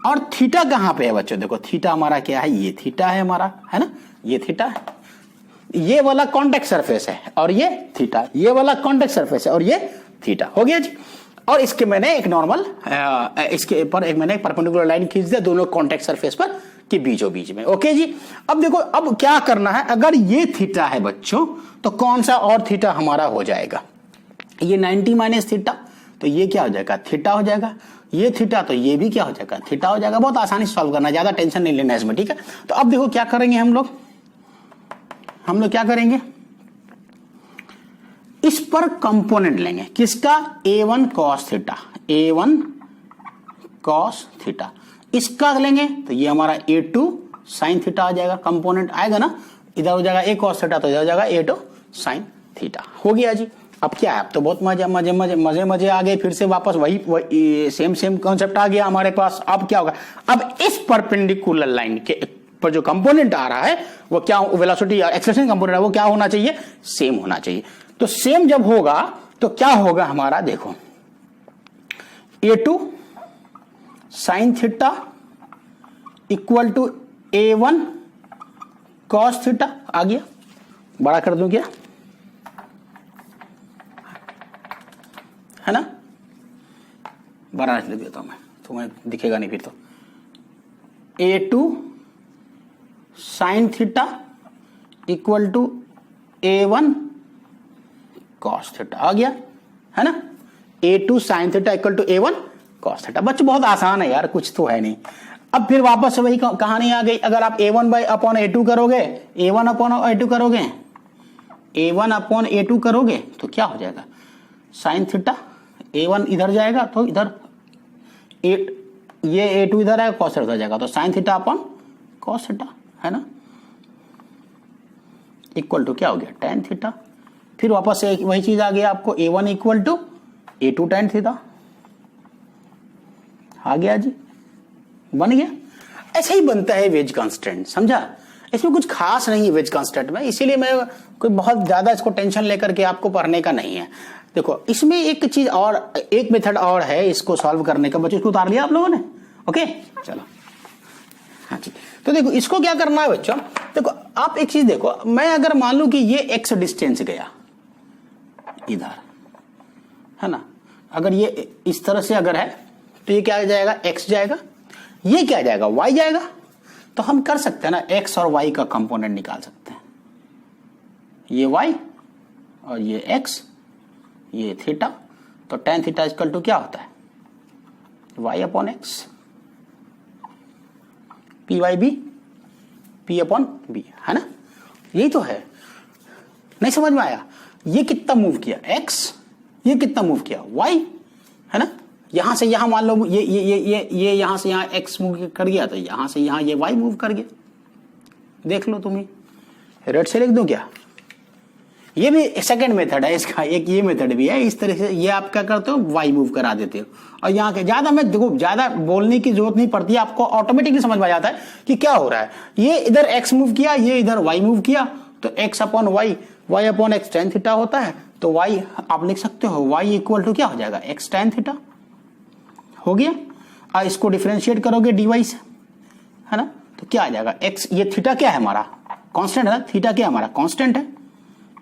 और थीटा कहां पे है बच्चों, देखो थीटा हमारा क्या है, ये थीटा है हमारा, है ना, ये थीटा है, ये वाला कॉन्टेक्ट सरफेस है, और ये थीटा, ये वाला कॉन्टेक्ट सरफेस है, और ये थीटा हो गया जी। और इसके मैंने एक नॉर्मल, इसके ऊपर एक मैंने एक परपेंडिकुलर लाइन खींच दिया दोनों कॉन्टेक्ट सरफेस पर के बीच में, ओके जी। अब देखो अब क्या करना है, अगर ये थीटा है बच्चों, तो कौन सा और थीटा हमारा हो जाएगा, ये 90 माइनस थीटा, तो ये क्या हो जाएगा, थीटा हो जाएगा। ये थीटा, तो ये भी क्या हो जाएगा, थीटा हो जाएगा। बहुत आसानी से सॉल्व करना, ज्यादा टेंशन नहीं लेना इसमें, ठीक है। तो अब देखो क्या करेंगे हम लोग क्या करेंगे, इस पर कंपोनेंट लेंगे, किसका, a1 cos theta, a1 cos theta, इसका लेंगे तो ये हमारा a2 sin थीटा आ जाएगा, कंपोनेंट आएगा ना, इधर हो जाएगा a cos थीटा तो इधर हो जाएगा a2 sin थीटा। हो गया जी। अब क्या है, अब तो बहुत मजे आ गए, फिर से वापस वही सेम कॉन्सेप्ट आ गया हमारे पास। अब क्या होगा, अब इस परपेंडिकुलर लाइन के पर जो कंपोनेंट आ रहा है वो क्या, वेलोसिटी या एक्सेलरेशन कंपोनेंट है वो क्या होना चाहिए, सेम होना चाहिए। तो सेम जब होगा तो क्या होगा हमारा, देखो a2 sin theta equal to a1 cos theta आ गया। बड़ा कर दूं क्या, है ना, बड़ा लिख देता हूं मैं, तुम्हें दिखेगा नहीं फिर तो। a2 sin theta equal to a1 cos theta आ गया, है ना। a2 sin theta equal to a1 cos theta. बच्चों बहुत आसान है यार, कुछ तो है नहीं। अब फिर वापस वही कहानी आ गई, अगर आप a1/a2 करोगे, a1/a2 करोगे, a1/a2 करोगे तो क्या हो जाएगा, sin थीटा, a1 इधर जाएगा तो इधर ये a2 इधर आएगा, cos थीटा इधर जाएगा, तो sin theta upon cos theta, है ना, इक्वल टू क्या हो गया, tan थीटा। फिर वापस से वही चीज आ गया आपको, a1 equal to a2 tan theta आ गया जी, बन गया। ऐसा ही बनता है वेज कांस्टेंट, समझा, इसमें कुछ खास नहीं है वेज कांस्टेंट में, इसीलिए मैं कोई बहुत ज्यादा इसको टेंशन लेकर के आपको पढ़ने का नहीं है। देखो इसमें एक चीज और, एक मेथड और है इसको सॉल्व करने का, बच्चों इसको उतार लिया आप लोगों ने, ओके चलो, हाँ जी। तो देखो इसको क्या करना है बच्चों, देखो आप एक चीज देखो, मैं अगर मान लूं कि ये x डिस्टेंस गया इधर, है ना, अगर ये इस तरह से अगर है तो ये क्या आ जाएगा, x जाएगा, ये क्या जाएगा, y जाएगा। तो हम कर सकते हैं ना, x और y का कंपोनेंट निकाल सकते हैं, ये y और ये x, ये थीटा, तो tan थीटा इक्वल टू क्या होता है, y upon x, P Y B, P upon B, है ना, यही तो है। नहीं समझ में आया, ये कितना मूव किया x, ये कितना मूव किया y, है ना, यहां से यहां मान लो ये यहां से यहां x मूव कर गया, तो यहां से यहां ये y मूव कर गया, देख लो तुम्हें, रेड से लिख दूं क्या, ये भी सेकंड मेथड है इसका, एक ये मेथड भी है, इस तरह से ये आप क्या करते हो, y मूव करा देते हो, और यहाँ के ज्यादा मैं देखो ज्यादा बोलने की जरूरत नहीं पड़ती, आपको ऑटोमेटिकली समझ में आ जाता है कि क्या हो रहा है। ये इधर x मूव किया, ये इधर y मूव किया, तो x upon y, y upon x tan theta होता है, तो y आप लिख सकते हो y इक्वल टू क्या हो जाएगा, x tan थीटा हो गया। और इसको डिफरेंशिएट करोगे dy से, है ना, तो क्या आ जाएगा, x, ये थीटा क्या है हमारा, कांस्टेंट है ना, थीटा क्या हमारा कांस्टेंट है,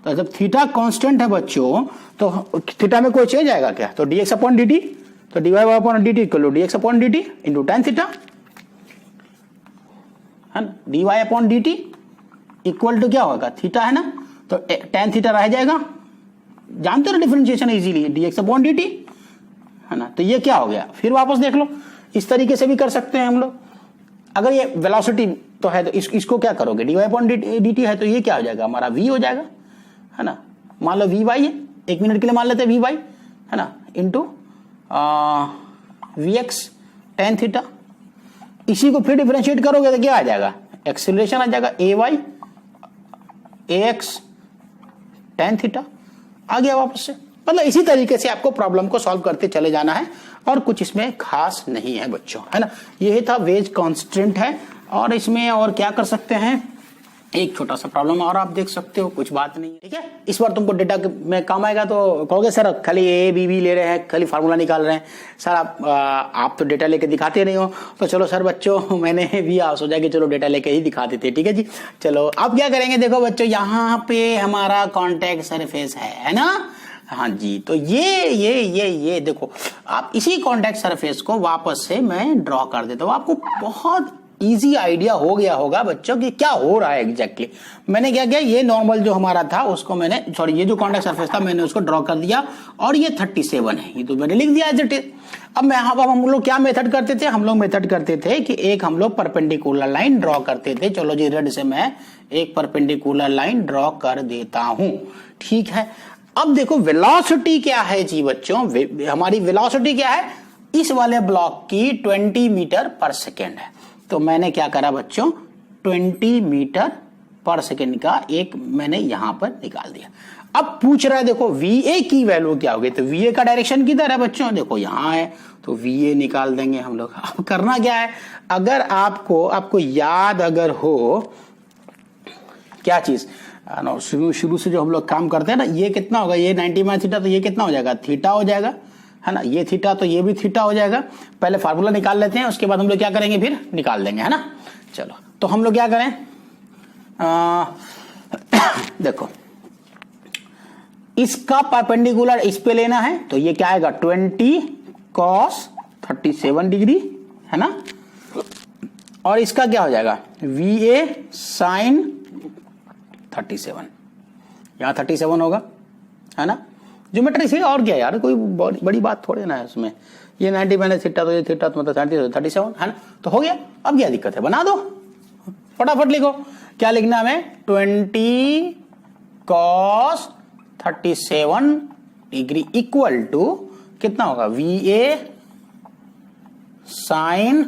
तो जब थीटा कांस्टेंट है बच्चों तो थीटा में कोई चेंज आएगा क्या, तो dx अपॉन dt, तो dy upon dt equal to dx upon dt into tan theta, है ना, dy upon dt equal to क्या होगा, थीटा, है ना, तो tan थीटा रह जाएगा, जानते हो ना differentiation easily, dx upon dt, है ना, तो ये क्या हो गया। फिर वापस देख लो, इस तरीके से भी कर सकते हैं हम लोग। अगर ये वेलोसिटी तो है तो इसको क्या करोगे, dy अपॉन dt है, तो ये क्या हो जाएगा हमारा v हो जाएगा, है ना, मान लो vy है, एक मिनट के लिए मान लेते हैं vy, है ना, इंटू vx tan थीटा। इसी को फिर डिफरेंशिएट करोगे तो क्या आ जाएगा, एक्सीलरेशन आ जाएगा ay ax tan थीटा आ गया वापस से। मतलब इसी तरीके से आपको प्रॉब्लम को सॉल्व करते चले जाना है, और कुछ इसमें खास नहीं है बच्चों, है ना। यही था वेज कांस्टेंट है, और इसमें और क्या कर सकते हैं, एक छोटा सा प्रॉब्लम और आप देख सकते हो, कुछ बात नहीं है, ठीक है। इस बार तुमको डेटा में काम आएगा तो कहोगे सर खाली ए बी बी ले रहे हैं, खाली फार्मूला निकाल रहे हैं सर, आप तो डेटा लेके दिखाते नहीं हो, तो चलो सर बच्चों मैंने भी आप सोचा कि चलो डेटा लेके ही दिखा देते, ठीक है जी। चलो अब क्या करेंगे, देखो बच्चों यहाँ पे हमारा कॉन्टैक्ट सरफेस है ना, हाँ जी, तो ये देखो, आप इसी कॉन्टैक्ट सरफेस को वापस से मैं ड्रॉ कर देता हूँ, आपको बहुत इजी आइडिया हो गया होगा बच्चों कि क्या हो रहा है एग्जैक्टली। मैंने क्या किया, ये नॉर्मल जो हमारा था उसको मैंने, सॉरी ये जो कॉन्टैक्ट सरफेस था मैंने उसको ड्रॉ कर दिया, और ये 37 है, ये तो मैंने लिख दिया एज इट इज। अब हम लोग क्या मेथड करते थे, हम लोग मेथड करते थे कि एक हम लोग परपेंडिकुलर लाइन ड्रॉ करते थे। चलो जी रेड से मैं एक परपेंडिकुलर लाइन ड्रॉ कर देता हूं, ठीक है। अब देखो वेलोसिटी क्या है जी बच्चों, हमारी वेलोसिटी क्या है इस वाले ब्लॉक की 20 मीटर पर सेकेंड है। तो मैंने क्या करा बच्चों, 20 मीटर पर सेकेंड का एक मैंने यहां पर निकाल दिया। अब पूछ रहा है देखो VA की वैल्यू क्या होगी, तो VA का डायरेक्शन किधर है बच्चों, देखो यहां है, तो VA निकाल देंगे हम लोग। अब करना क्या है, अगर आपको याद अगर हो क्या चीज, शुरू से जो हम लोग काम करते हैं ना, ये कितना होगा, ये 90 माइनस थीटा, तो ये कितना हो जाएगा, थीटा हो जाएगा, है ना। ये थीटा तो ये भी थीटा हो जाएगा। पहले फार्मूला निकाल लेते हैं, उसके बाद हम लोग क्या करेंगे, फिर निकाल देंगे, है ना। चलो तो हम लोग क्या करें, देखो इसका परपेंडिकुलर इस पे लेना है, तो ये क्या आएगा 20 cos 37 डिग्री, है ना। और इसका क्या हो जाएगा VA sin 37, यहां 37 होगा, है ना। ज्योमेट्री से और क्या यार, कोई बड़ी बात थोड़ी ना है उसमें। ये 90 माइनस थीटा, तो ये थीटा तो मतलब 37, है ना। तो हो गया, अब क्या दिक्कत है, बना दो, फटाफट लिखो। क्या लिखना हमें, 20 cos 37 डिग्री इक्वल टू कितना होगा, VA sin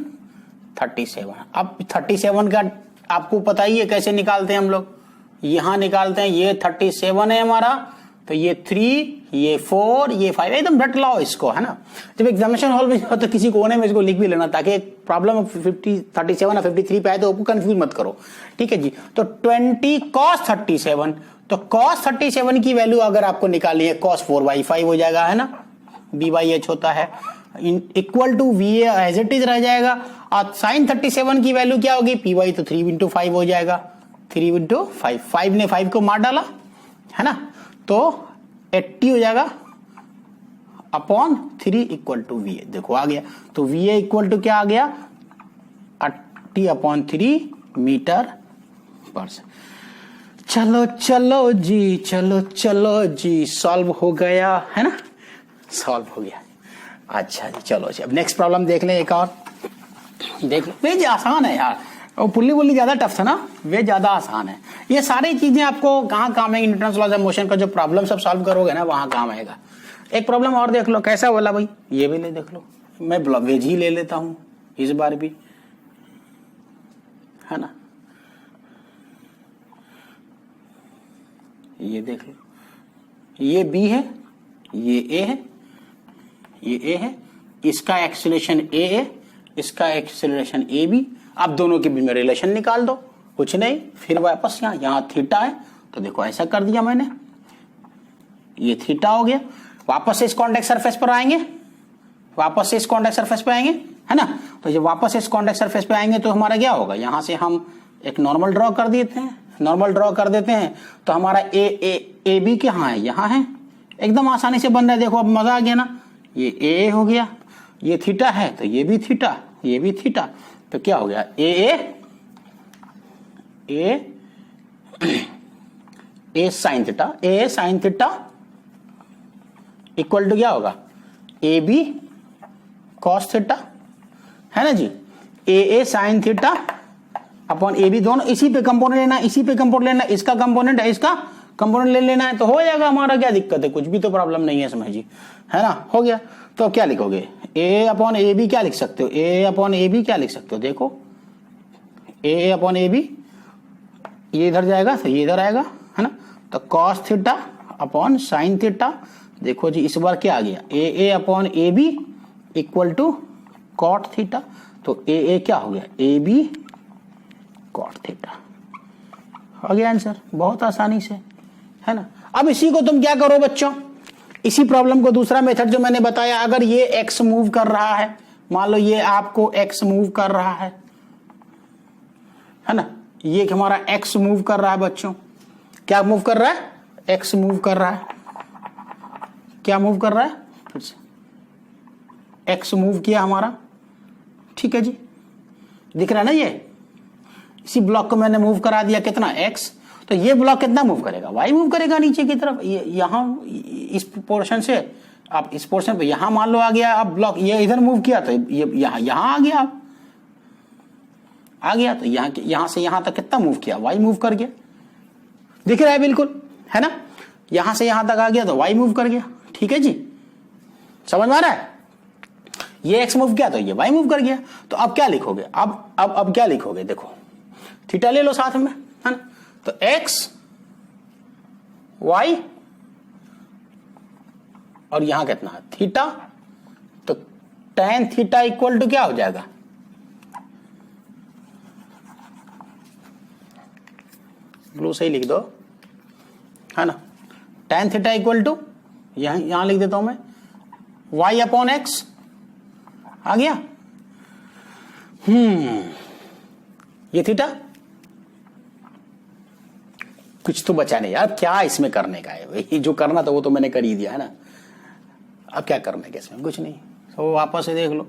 37। अब 37 का आपको पता ही है कैसे निकालते हैं हम लोग, यहां निकालते हैं। ये 37 है हमारा, तो ये 3, ये 4, ये 5, एकदम रट लाओ इसको, है ना। जब एग्जामिनेशन हॉल में तो किसी कोने में इसको लिख भी लेना, ताकि प्रॉब्लम 37 और 53 पे आए तो आपको कंफ्यूज मत करो, ठीक है जी। तो 20 cos 37, तो cos 37 की वैल्यू अगर आपको निकालनी है, cos 4/5 हो जाएगा, है ना, B/H होता है, equal to VA as it is रह जाएगा। और sin 37 की वैल्यू क्या होगी, P/, तो 3 × 5 हो जाएगा, 3 × 5, 5 ने 5 को मार डाला, है ना, तो 80 हो जाएगा अपॉन 3 इक्वल टू VA। देखो आ गया, तो VA इक्वल टू क्या आ गया, 80/3 मीटर पर सेकेंड। चलो चलो जी, चलो चलो जी, सॉल्व हो गया, है ना, सॉल्व हो गया। अच्छा जी, चलो जी, अब नेक्स्ट प्रॉब्लम देख लें, एक और देख लो। वे आसान है यार, और पुल्ली ज्यादा टफ था ना, वे ज्यादा आसान है। ये सारी चीजें आपको कहाँ काम आएगी, न्यूटन्स लॉज ऑफ मोशन का जो प्रॉब्लम सब सॉल्व करोगे ना, वहां काम आएगा। एक प्रॉब्लम और देख लो, कैसा बोला भाई, ये भी ले देख लो, मैं वेज ही ले लेता हूं इस बार भी, है ना। ये देख लो, ये B है, ये A है, ये A है, इसका एक्सीलरेशन A है, इसका एक्सीलरेशन AB। आप दोनों के बीच में रिलेशन निकाल दो, कुछ नहीं, फिर वापस यहां थीटा है, तो देखो ऐसा कर दिया मैंने, ये थीटा हो गया। वापस से इस कॉन्टेक्ट सरफेस पर आएंगे, वापस से इस कॉन्टेक्ट सरफेस पे आएंगे, है ना। तो जब वापस इस कॉन्टेक्ट सरफेस पे आएंगे तो हमारा क्या होगा, यहां से हम एक नॉर्मल ड्रॉ कर देते हैं, नॉर्मल ड्रॉ कर देते हैं, तो हमारा ए बी कहाँ है, यहाँ है, एकदम आसानी से बन रहा है। देखो अब मजा आ गया ना, ये ए हो गया, ये थीटा है तो ये भी थीटा, ये भी थीटा, तो क्या हो गया A sine theta, A sine theta equal to क्या होगा, ए बी कॉस थीटा, है ना जी। A sine theta upon A B, दोनों इसी पे कंपोनेंट लेना, इसी पे कंपोनेंट लेना, इसका कंपोनेंट है, इसका कंपोनेंट ले लेना है, तो हो जाएगा हमारा। क्या दिक्कत है, कुछ भी तो प्रॉब्लम नहीं है इसमें जी, है ना, हो गया। तो क्या लिखोगे, ए अपॉन ए बी क्या लिख सकते हो, ए अपॉन ए बी क्या लिख सकते हो, देखो ए अपॉन ए बी, ये इधर जाएगा तो ये इधर आएगा, है ना, तो cos theta upon sine theta. देखो जी इस बार क्या आ गया, A upon A B equal to cot theta, तो ए क्या हो गया, ए बी कॉट थीटा, हो गया आंसर, बहुत आसानी से, है ना। अब इसी को तुम क्या करो बच्चों, इसी प्रॉब्लम को दूसरा मेथड जो मैंने बताया, अगर ये एक्स मूव कर रहा है, मान लो ये आपको एक्स मूव कर रहा है ना, ये हमारा एक्स मूव कर रहा है बच्चों, क्या मूव कर रहा है, एक्स मूव कर रहा है, क्या मूव कर रहा है, फिर से एक्स मूव किया हमारा, ठीक है जी, दिख रहा है ना ये, इसी ब्लॉक को मैंने मूव करा दिया कितना x, तो ये ब्लॉक कितना मूव करेगा, y मूव करेगा नीचे की तरफ। यहाँ इस पोर्शन से आप इस पोर्शन पे यहां मान लो आ गया, अब ब्लॉक ये इधर मूव किया तो ये यहां आ गया, आ गया तो यहां से यहां तक कितना मूव किया, y मूव कर गया, दिख रहा है बिल्कुल, है ना। यहां से यहां तक आ गया तो y मूव कर गया, ठीक है जी, समझ में आ रहा है। ये x मूव किया तो ये y मूव कर गया। तो अब क्या लिखोगे, अब क्या लिखोगे, देखो थीटा ले लो साथ में, है ना। तो x y और यहां कितना है थीटा, तो tan थीटा इक्वल टू क्या हो जाएगा, ब्लू से ही लिख दो, है ना। tan थीटा इक्वल टू यहां लिख देता हूं मैं y अपॉन एक्स, आ गया। ये थीटा, कुछ तो बचा नहीं यार, क्या इसमें करने का है भाई, जो करना था वो तो मैंने कर ही दिया है ना। अब क्या करना है इसमें, कुछ नहीं, तो वापस से देख लो।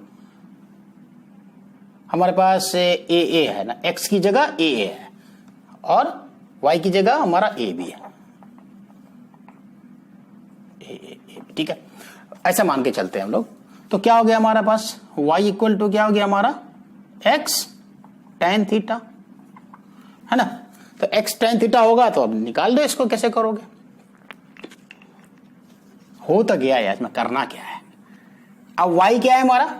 हमारे पास ए है ना, x की जगह ए है और y की जगह हमारा ए भी है, ठीक है, ऐसा मान के चलते हैं हम लोग। तो क्या हो गया हमारा पास, y इक्वल टू क्या हो गया हमारा x tan थीटा, है ना। तो x tan थीटा होगा, तो अब निकाल दो इसको, कैसे करोगे, हो तो गया यार, इसमें करना क्या है। अब y क्या है हमारा,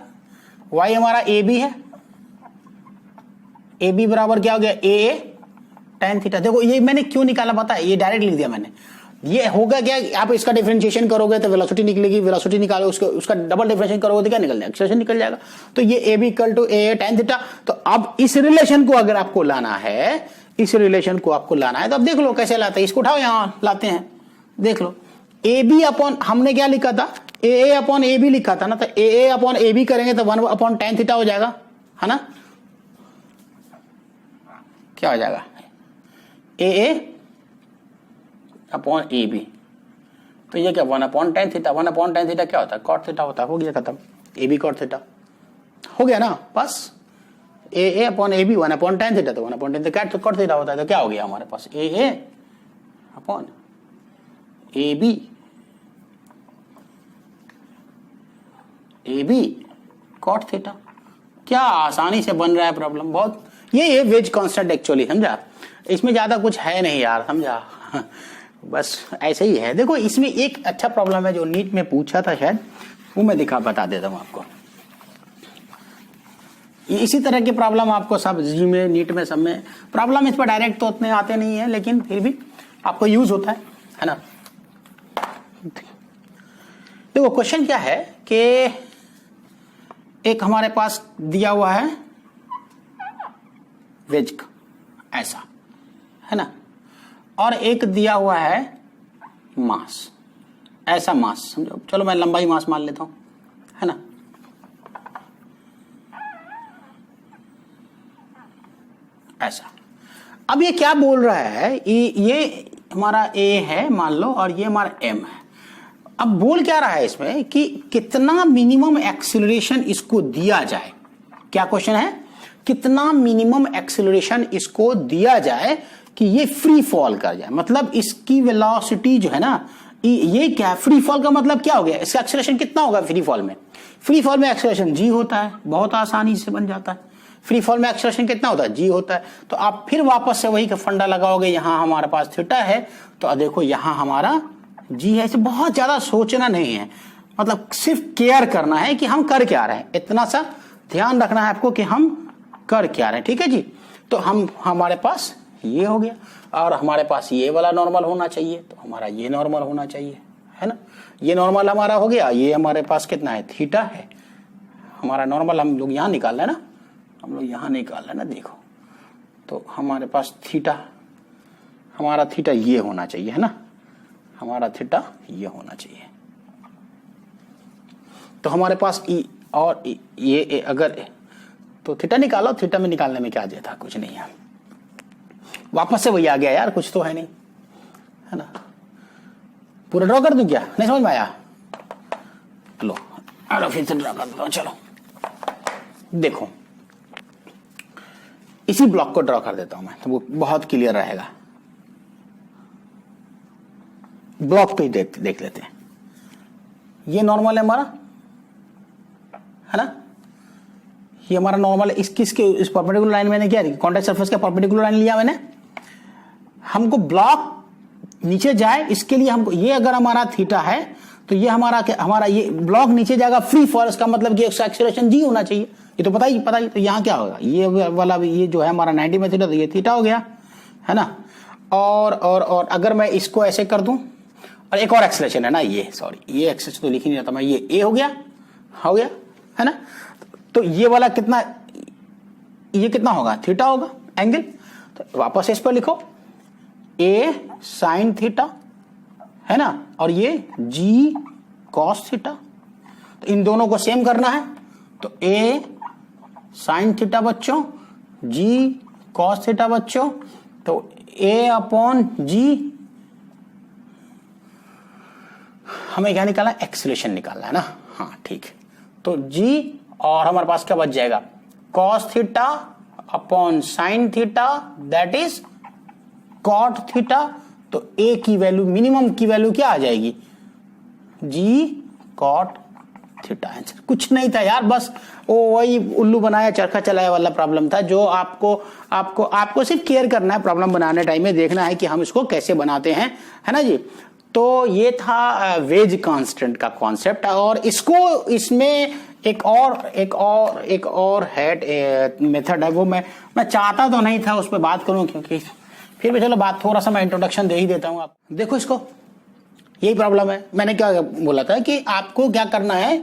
y हमारा ए बी है, ए बी बराबर क्या हो गया ए tan थीटा। देखो ये मैंने क्यों निकाला पता है, ये डायरेक्ट लिख दिया मैंने। ये होगा क्या, आप इसका डिफरेंशिएशन करोगे तो वेलोसिटी निकलेगी, वेलोसिटी निकालो उसका डबल डिफरेंशिएशन करोगे तो क्या निकल जाएगा, एक्सेलरेशन निकल जाएगा। तो ये A B equal to A tan theta. तो अब इस रिलेशन को अगर आपको लाना है, इस रिलेशन को आपको लाना है, तो अब देख लो कैसे लाते हैं, इसको उठाओ यहां लाते हैं, देख लो। ए बी अपॉन हमने क्या लिखा था, ए अपॉन ए बी लिखा था ना, तो ए अपॉन ए बी करेंगे तो 1 अपॉन tan थीटा हो जाएगा, है ना। क्या हो जाएगा ए अपॉन ए बी, तो ये क्या 1 upon tan theta, 1 upon tan theta क्या होता है cot थीटा होता है, हो गया खत्म, ए बी cot थीटा हो गया ना, बस। A upon A B 1 upon tan theta, तो 1 upon tan theta cot theta होता है, तो क्या हो गया हमारे पास A upon A B cot theta. क्या आसानी से बन रहा है प्रॉब्लम, बहुत। ये वेज कांस्टेंट एक्चुअली, समझा, इसमें ज्यादा कुछ है नहीं यार, समझा, बस ऐसे ही है। देखो इसमें एक अच्छा प्रॉब्लम है जो नीट में पूछा था शायद, वो मैं बता देता हूं आपको। इसी तरह के प्रॉब्लम आपको सब जी में, नीट में, सब में प्रॉब्लम इस पर डायरेक्ट तो उतने आते नहीं है, लेकिन फिर भी आपको यूज होता है ना। देखो क्वेश्चन क्या है कि एक हमारे पास दिया हुआ है वेज ऐसा, है ना, और एक दिया हुआ है मास, ऐसा मास, समझो, चलो मैं लंबाई मास मान लेता हूं, है ना। ऐसा, अब ये क्या बोल रहा है, ये हमारा ए है मान लो, और ये हमारा एम है। अब बोल क्या रहा है इसमें कि कितना मिनिमम एक्सीलरेशन इसको दिया जाए। क्या क्वेश्चन है, कितना मिनिमम एक्सीलरेशन इसको दिया जाए कि ये फ्री फॉल कर जाए, मतलब इसकी वेलोसिटी जो है ना, ये क्या फ्री फॉल का मतलब क्या हो गया, इसका एक्सीलरेशन कितना होगा फ्री फॉल में। फ्री फॉल में एक्सीलरेशन जी होता है, बहुत आसानी से बन जाता है। फ्री फॉल में एक्सीलरेशन कितना होता है, जी होता है। तो आप फिर वापस से वही का फंडा लगाओगे, यहां हमारे पास थीटा है, तो देखो यहां हमारा जी है। इसे बहुत ज्यादा सोचना नहीं है, मतलब सिर्फ केयर करना है कि हम कर क्या रहे हैं, इतना सा ध्यान रखना है आपको कि हम कर क्या रहे हैं, ठीक है जी। तो हमारे पास ये हो गया, और हमारे पास ये वाला नॉर्मल होना चाहिए, तो हमारा ये नॉर्मल होना चाहिए, है ना। ये नॉर्मल हमारा हो गया, ये हमारे पास कितना है थीटा है, हमारा नॉर्मल हम लोग यहां निकाल रहे हैं ना, हम लोग यहां निकाल रहे हैं ना, देखो तो हमारे पास थीटा, हमारा थीटा ये होना चाहिए, है ना, हमारा थीटा ये होना चाहिए। तो हमारे पास और ये अगर तो थीटा निकालो, थीटा में निकालने में क्या था, कुछ नहीं है, वापस से वही आ गया यार, कुछ तो है नहीं, है ना। पूरा ड्रॉ कर दूं क्या, नहीं समझ में आया, लो फिर से ड्रॉ कर दो। चलो देखो इसी ब्लॉक को ड्रॉ कर देता हूं मैं, तो वो बहुत क्लियर रहेगा। ब्लॉक पे देख लेते हैं। ये नॉर्मल है हमारा, है ना, ये हमारा नॉर्मल है। इस परपेंडिकुलर लाइन मैंने क्या कॉन्टैक्ट सरफेस का परपेंडिकुलर लाइन लिया मैंने। हमको ब्लॉक नीचे जाए, इसके लिए हमको ये, अगर हमारा थीटा है तो ये हमारा ये ब्लॉक नीचे जाएगा फ्री फॉल, इसका मतलब कि एक्सेलरेशन जी होना चाहिए, ये तो पता ही। तो यहाँ क्या होगा, ये वाला ये जो है हमारा 90 में थीटा, तो ये थीटा हो गया, है ना। और अगर मैं इसको ऐसे कर दूं, और एक और एक्सेलरेशन है ना, ये सॉरी ये एक्सेलरेशन तो लिख ही नहीं रहता मैं, ये ए हो गया, है ना। तो ये वाला कितना, ये कितना होगा, थीटा होगा एंगल। तो वापस इस पर लिखो ए साइन थीटा, है ना, और ये जी कॉस थीटा। तो इन दोनों को सेम करना है, तो ए साइन थीटा बच्चों, जी कॉस थीटा बच्चों, तो ए अपॉन जी, हमें क्या निकालना है, एक्सेलरेशन निकालना है ना। हाँ ठीक, तो जी, और हमारे पास क्या बच जाएगा, cos theta upon sine theta, that is cot theta. तो ए की वैल्यू, मिनिमम की वैल्यू क्या आ जाएगी, जी कॉट थीटा। आंसर कुछ नहीं था यार, बस वो वही उल्लू बनाया चरखा चलाया वाला प्रॉब्लम था, जो आपको सिर्फ केयर करना है, प्रॉब्लम बनाने टाइम में देखना है कि हम इसको कैसे बनाते हैं, है ना जी। तो ये था वेज कांस्टेंट का कॉन्सेप्ट, और इसमें एक और है मेथड है, वो मैं चाहता तो नहीं था उस पर बात करूं, क्योंकि फिर भी चलो बात, थोड़ा सा मैं इंट्रोडक्शन दे ही देता हूं। आप देखो इसको, यही प्रॉब्लम है। मैंने क्या बोला था कि आपको क्या करना है,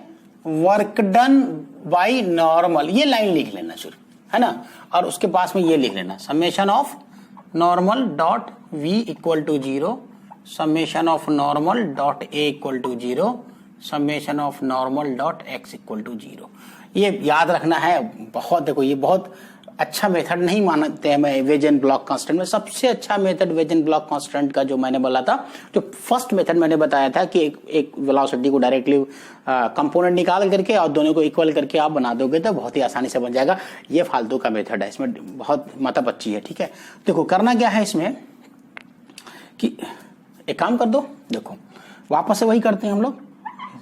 वर्क डन बाय नॉर्मल, ये लाइन लिख लेना शुरू, है ना, और उसके पास में ये लिख लेना, summation of normal dot V equal to 0, summation of normal dot A equal to 0, summation of normal dot X equal to 0। ये याद रखना है बहुत। देखो ये बहुत अच्छा मेथड नहीं मानते हैं मैं वेज एंड ब्लॉक कांस्टेंट में। सबसे अच्छा method wedge and block constant का जो मैंने बोला था, जो फर्स्ट मेथड मैंने बताया था कि एक वेलोसिटी को डायरेक्टली कंपोनेंट निकाल करके और दोनों को इक्वल करके आप बना दोगे तो बहुत ही आसानी से बन जाएगा। ये फालतू का मेथड है, इसमें बहुत मतलब अच्छी है, ठीक है। देखो करना क्या है इसमें कि एक काम कर दो, देखो वापस से वही करते हैं हम लोग।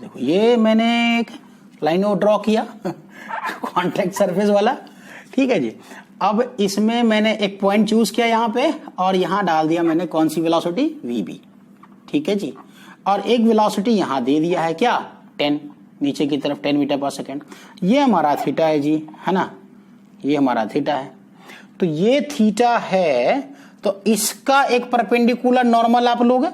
देखो ये मैंने एक लाइन ड्रॉ किया कॉन्टैक्ट सरफेस वाला, ठीक है जी। अब इसमें मैंने एक पॉइंट चूज किया यहाँ पे, और यहाँ डाल दिया मैंने कौन सी वेलोसिटी, वीबी, ठीक है जी। और एक वेलोसिटी यहाँ दे दिया है क्या, 10, नीचे की तरफ 10 मीटर पर सेकेंड। ये हमारा थीटा है जी, है ना, ये हमारा थीटा है। तो ये थीटा है, तो इसका एक परपेंडिकुलर नॉर्मल आप लोगे,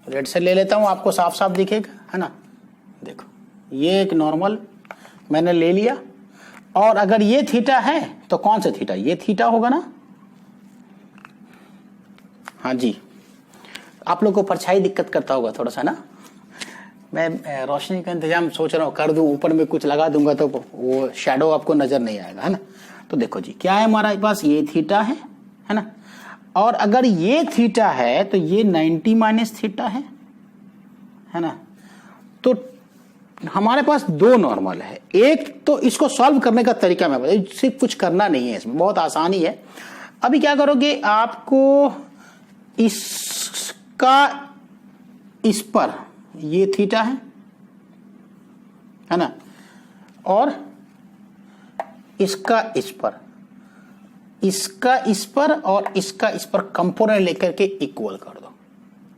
रेड से ले लेता हूं, आपको साफ साफ दिखेगा, है ना। देखो ये एक नॉर्मल मैंने ले लिया, और अगर ये थीटा है तो कौन सा थीटा, ये थीटा होगा ना। हाँ जी, आप लोग को परछाई दिक्कत करता होगा थोड़ा सा ना। मैं रोशनी का इंतजाम सोच रहा हूँ कर दूं, ऊपर में कुछ लगा दूंगा तो वो शैडो आपको नजर नहीं आएगा, है ना। तो देखो जी क्या है हमारे पास, ये थीटा है ना, और अगर ये थीटा है तो ये 90 माइनस थीटा है ना। तो हमारे पास दो नॉर्मल है। एक तो इसको सॉल्व करने का तरीका मैं बता, सिर्फ कुछ करना नहीं है, इसमें बहुत आसानी है। अभी क्या करोगे, आपको इसका इस पर ये थीटा है ना, और इसका इस पर, इसका इस पर और इसका इस पर कंपोनेंट लेकर के इक्वल कर दो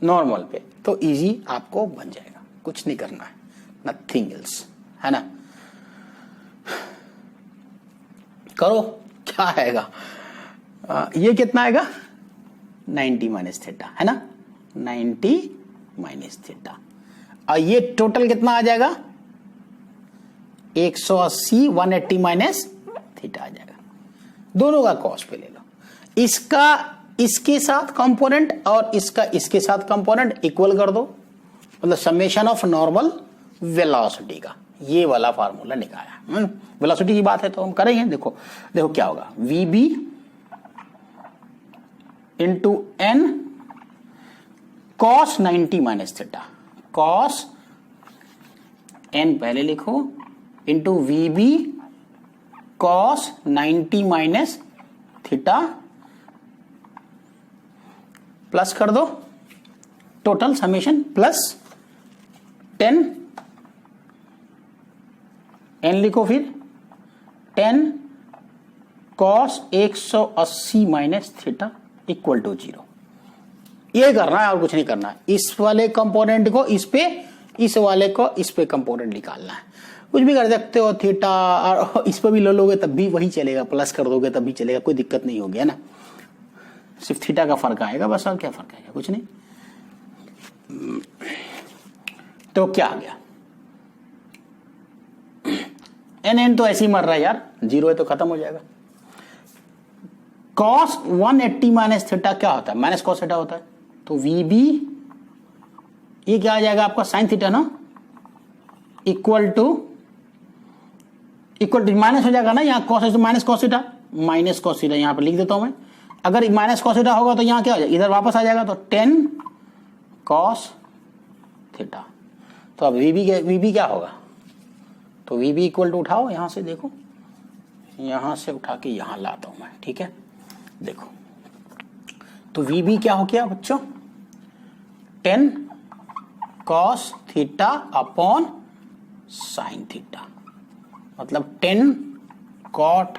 नॉर्मल पे, तो इजी आपको बन जाएगा। कुछ नहीं करना है, नथिंग एल्स, है ना। करो, क्या आएगा, ये कितना आएगा, 90 माइनस थीटा, है ना, 90 माइनस थीटा। और ये टोटल कितना आ जाएगा, 180, 180 माइनस थीटा आ जाएगा। दोनों का कॉस पे ले लो, इसका इसके साथ कंपोनेंट और इसका इसके साथ कंपोनेंट इक्वल कर दो, मतलब समेशन ऑफ नॉर्मल वेलोसिटी का ये वाला फार्मूला निकाला। वेलोसिटी की बात है तो हम करेंगे। देखो क्या होगा, VB into N cos 90 minus theta, cos N पहले लिखो, into VB cos 90 minus theta plus कर दो टोटल समेशन प्लस 10 n लिखो, फिर 10 cos 180 minus theta equal to 0। ये करना है और कुछ नहीं करना है। इस वाले कंपोनेंट को इस पे, इस वाले को इस पे कंपोनेंट निकालना है। कुछ भी कर सकते हो, थीटा और इस पे भी ले लोगे तब भी वही चलेगा, प्लस कर दोगे तब भी चलेगा, कोई दिक्कत नहीं होगी, है ना। सिर्फ थीटा का फर्क आएगा बस, और क्या फर्क आएगा, कुछ नहीं। तो क्या आ गया, एन तो ऐसे ही मर रहा है यार, 0 है तो खत्म हो जाएगा। cos 180 माइनस थीटा क्या होता है, माइनस कॉस थीटा होता है, तो VB ये क्या आ जाएगा आपका साइन थीटा ना, इक्वल टू माइनस हो जाएगा ना, यहाँ कॉस है तो minus cos theta, minus cos theta यहां पर लिख देता हूं मैं। अगर माइनस कॉस थीटा होगा तो यहां क्या हो जाएगा, इधर वापस आ जाएगा, तो 10 cos थीटा। तो अब VB क्या होगा, तो VB इक्वल टू उठाओ यहां से, देखो यहां से उठा के यहां लाता हूं मैं, ठीक है। देखो तो VB क्या हो गया बच्चों, 10 cos theta upon sine theta, मतलब 10 cot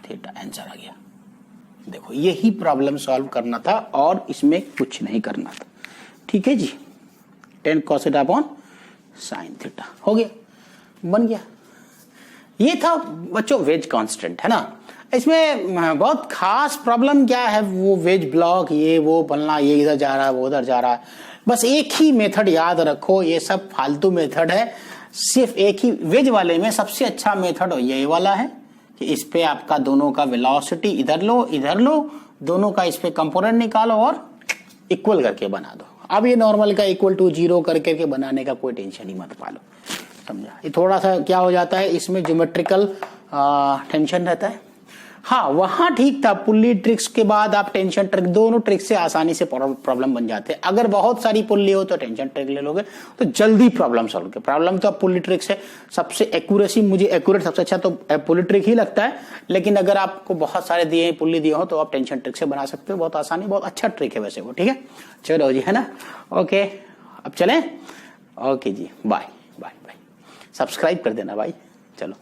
थीटा, आंसर आ गया। देखो यही प्रॉब्लम सॉल्व करना था और इसमें कुछ नहीं करना था, ठीक है जी। 10 cos theta upon sine theta हो गया, बन गया। ये था बच्चों वेज कांस्टेंट, है ना। इसमें बहुत खास प्रॉब्लम क्या है, वो वेज ब्लॉक ये वो बनना, ये इधर जा रहा है वो उधर जा रहा है, बस एक ही मेथड याद रखो, ये सब फालतू मेथड है। सिर्फ एक ही वेज वाले में सबसे अच्छा मेथड ये वाला है कि इस पे आपका दोनों का वेलोसिटी इधर लो, दोनों का इस पे कंपोनेंट निकालो और इक्वल करके बना दो। अब ये नॉर्मल का इक्वल टू 0 करके बनाने का कोई टेंशन ही मत पालो, समझा। ये थोड़ा सा क्या हो जाता है, इसमें ज्योमेट्रिकल टेंशन रहता है। हाँ वहां ठीक था, पुल्ली ट्रिक्स के बाद आप टेंशन ट्रिक, दोनों ट्रिक से आसानी से प्रॉब्लम बन जाते हैं। अगर बहुत सारी पुल्ली हो तो टेंशन ट्रिक ले लोगे तो जल्दी प्रॉब्लम सॉल्व के। प्रॉब्लम तो अब पुल्ली ट्रिक से सबसे एक्यूरेसी, मुझे एक्यूरेट सबसे अच्छा तो पुल्ली ट्रिक ही लगता है, लेकिन अगर आपको बहुत सारे दिए पुल्ली दिए हो तो आप टेंशन ट्रिक से बना सकते हो, बहुत आसानी, बहुत अच्छा ट्रिक है वैसे वो, ठीक है। चलो जी, है ना, ओके अब चलें, ओके जी, बाय बाय बाय, सब्सक्राइब कर देना भाई, चलो।